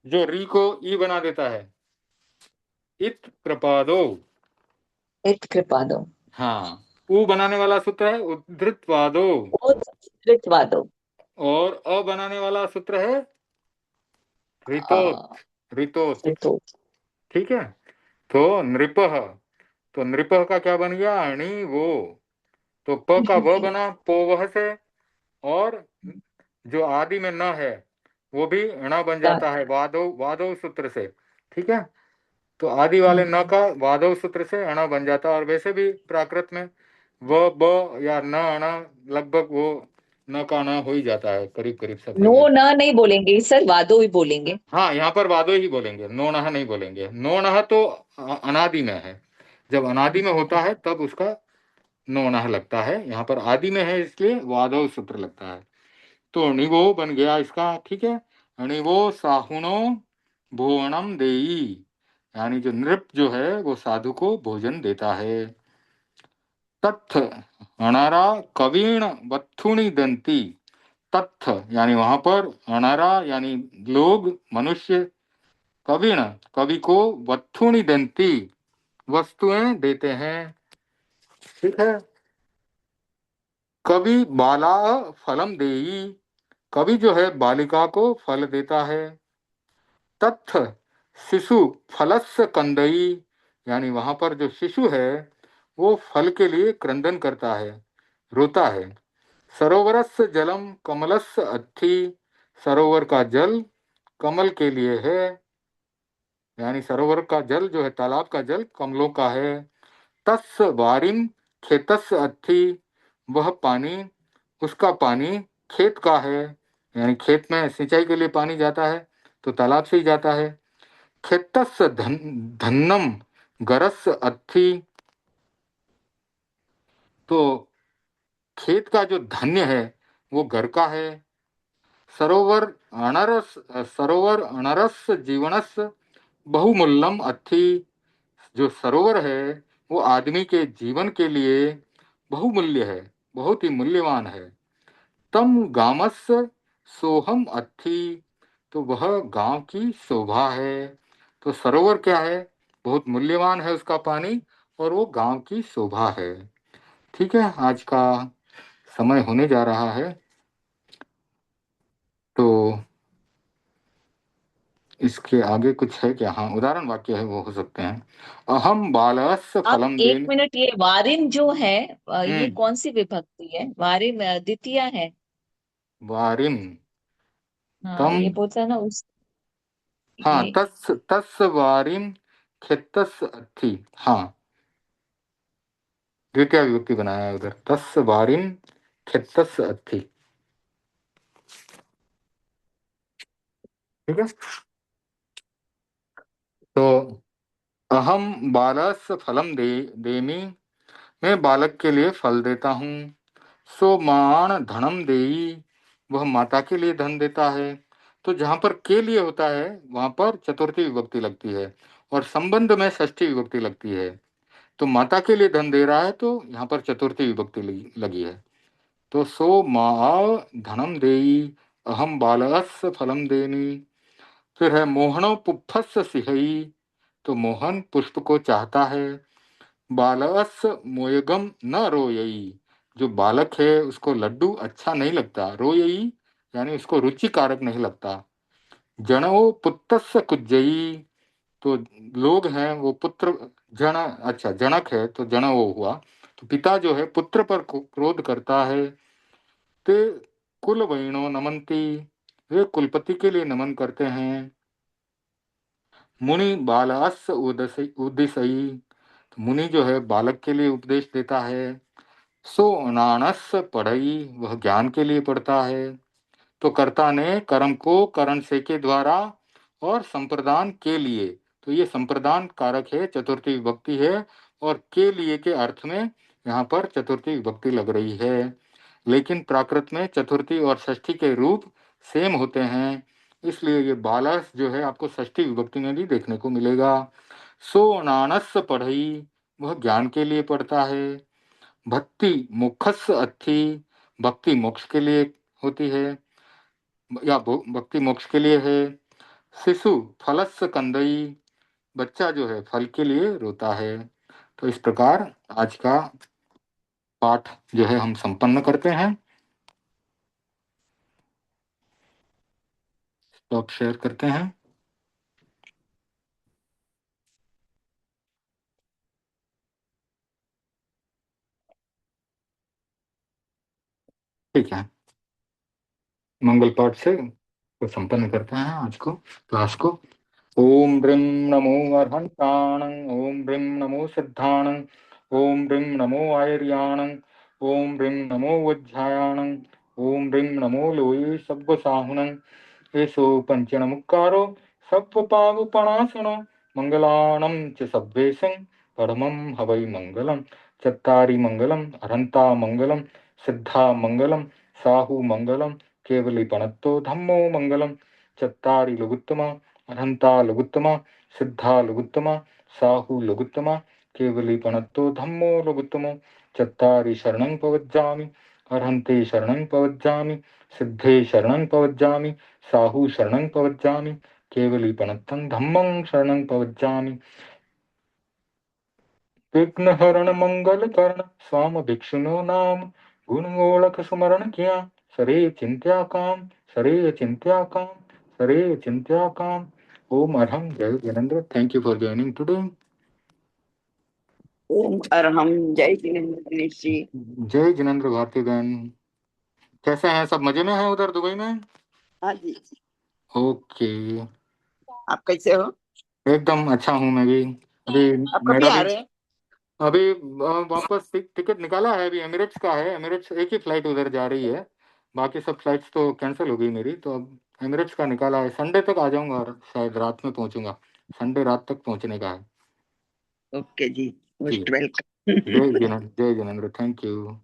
जो री को ई बना देता है? इत कृपादो। इत कृपा दो। हाँ, ऊ बनाने वाला सूत्र है उद्धृतवादो, उद्धृतवादो। और अ बनाने वाला सूत्र है ऋतोत, आ, ऋतोत। ऋतु। ठीक है, तो नृपह, तो नृपह का क्या बन गया? अणि वो। तो प का व बना पोवह से, और जो आदि में न है वो भी ण बन जाता है वादो, वादो सूत्र से। ठीक है, तो आदि वाले न का वादो सूत्र से अण बन जाता है। और वैसे भी प्राकृत में व ब या न अण लगभग वो न का न हो ही जाता है करीब करीब सब नो जगह। ना नहीं बोलेंगे सर, वादो ही बोलेंगे। हाँ, यहाँ पर वादो ही बोलेंगे, नो नह नहीं बोलेंगे। नो नह तो अनादि में है, जब अनादि में होता है तब उसका नो नह लगता है। यहाँ पर आदि में है इसलिए वादो सूत्र लगता है। तो अणिवो बन गया इसका। ठीक है, अणिवो साहुणो भुवनम देई, यानी जो नृप जो है वो साधु को भोजन देता है। तत्थ अणारा कवीण वत्थुनि दंती, तत्थ यानी वहां पर, अणारा यानी लोग, मनुष्य, कवीण कवि को, वत्थुनि दंती वस्तुएं देते हैं। ठीक है, कवि बाला फलम देई, कवि जो है बालिका को फल देता है। तत्थ शिशु फलस्य कंदई, यानी वहां पर जो शिशु है वो फल के लिए क्रंदन करता है, रोता है। सरोवरस्य जलम कमलस्य अत्थि, सरोवर का जल कमल के लिए है, यानी सरोवर का जल जो है, तालाब का जल कमलों का है। तस्य वारिम खेतस्य अत्थि, वह पानी, उसका पानी खेत का है, यानी खेत में सिंचाई के लिए पानी जाता है तो तालाब से ही जाता है। खेतस्य धन्नम गरस्य अत्थि, तो खेत का जो धन्य है वो घर का है। सरोवर अनरस, सरोवर अनरस जीवनस बहुमूल्यम अत्थि, जो सरोवर है वो आदमी के जीवन के लिए बहुमूल्य है, बहुत ही मूल्यवान है। तम गामस सोहम अथी, तो वह गांव की शोभा है। तो सरोवर क्या है? बहुत मूल्यवान है उसका पानी, और वो गांव की शोभा है। ठीक है, आज का समय होने जा रहा है, तो इसके आगे कुछ है क्या? हाँ, उदाहरण वाक्य है, वो हो सकते हैं। अहम बालस्य आप फलम एक देन। मिनट, ये वारिन जो है, ये हम्म। कौन सी विभक्ति है? वारिन द्वितीय है। वारिम। हाँ, तम। ये बोलता है ना उस, हाँ, ये तस् तस् वारिम खेतस अथी। हाँ, द्वितीय विभक्ति बनाया है उधर, तस् वारिम खेतस अथी। ठीक है। तो अहम बालस्य फलम देमी, मैं बालक के लिए फल देता हूँ। सो माण धनम देई, वह माता के लिए धन देता है। तो जहां पर के लिए होता है वहां पर चतुर्थी विभक्ति लगती है, और संबंध में षष्ठी विभक्ति लगती है। तो माता के लिए धन दे रहा है, तो यहाँ पर चतुर्थी विभक्ति लगी है। तो सो माँ धनम देई, अहम बालस्य फलम देनी। फिर है मोहनो पुप्पस्य सिहई, तो मोहन पुष्प को चाहता है। बालस मोयगम न रोयई, जो बालक है उसको लड्डू अच्छा नहीं लगता। रोयई यानी उसको रुचिकारक नहीं लगता। जनो पुत्तस्य कुज्जई, तो लोग हैं वो पुत्र, जन, अच्छा जनक है तो जन वो हुआ। तो पिता जो है पुत्र पर क्रोध करता है। ते कुल वैणो नमंती, वे कुलपति के लिए नमन करते हैं। मुनि बालास उदिसई, तो मुनि जो है बालक के लिए उपदेश देता है। सो अनानस पढ़ई, वह ज्ञान के लिए पढ़ता है। तो कर्ता ने कर्म को करण से के द्वारा और संप्रदान के लिए, तो ये संप्रदान कारक है, चतुर्थी विभक्ति है, और के लिए के अर्थ में यहाँ पर चतुर्थी विभक्ति लग रही है। लेकिन प्राकृत में चतुर्थी और षष्ठी के रूप सेम होते हैं, इसलिए ये बालस जो है आपको षष्ठी विभक्ति में भी देखने को मिलेगा। सो नानस पढ़ई, वह ज्ञान के लिए पढ़ता है। भक्ति मुखस अर्थी, भक्ति मोक्ष के लिए होती है, या भक्ति मोक्ष के लिए है। शिशु फलस कंदई, बच्चा जो है फल के लिए रोता है। तो इस प्रकार आज का पाठ जो है हम संपन्न करते हैं। तो आप शेयर करते हैं। ठीक है, मंगल पाठ से तो संपन्न करते हैं आज को, क्लास को। ओम ह्रीं नमो अर्हंताणं, ओम ह्रीं नमो सिद्धाणं, ओम ह्रीं नमो आयर्याणं, ओम ह्रीं नमो वज्झायाणं, ओम ह्रीं नमो लोये सब्बसाहुणं। एषो पञ्चणमुक्कारो सप्तपावपणासनो, मङ्गलानं च सब्बेशं, परमं हवै मङ्गलं। चत्तारि मङ्गलम् अरन्ता मङ्गलं, सिद्धा मङ्गलं, साहु मङ्गलं, केवलीपणत्तो धम्मो मङ्गलं। चत्तारि लघुत्तमा अरहंता लघुत्तमा, सिद्धा लघुत्तमा, साहु लघुत्तमा, केवलीपणत्तो धम्मो लघुत्तमो। चत्तारि शरणं पवज्जामि, अरहन्ते शरणं पवज्जामि, सिद्धे शरणं पवज्जामि, साहु शरणं पवज्जामि, केवलीपणत्तं धम्मं शरणं पवज्जामि। विघ्नहरण मंगल करण स्वाम भिक्षुनो नाम, गुण गोलक सुमरण किया, सरे चिंत्या काम, सरे चिंत्या काम, सरे चिंत्या काम। ओम अरहम। जय Gyanendra, thank you for joining today. ओम अरहम। जय जिनेन्द्र दिनेश जी। जय जिनेन्द्र भारती बहन, कैसे हैं सब? मजे में हैं उधर दुबई में? हाँ जी। ओके, आप कैसे हो? एकदम अच्छा हूँ मैं भी। अभी आप कभी मेरा आ भी रहे हैं? अभी वापस टिकट निकाला है, अभी एमिरेट्स का है। एमिरेट्स एक ही फ्लाइट उधर जा रही है, बाकी सब फ्लाइट्स तो कैंसिल हो गई मेरी। तो अब एमिरेट्स का निकाला है, संडे तक आ जाऊंगा और शायद रात में पहुंचूंगा। संडे रात तक पहुंचने का है। ओके जी, जी, मोस्ट वेलकम। जय जिनेन्द्र, थैंक यू।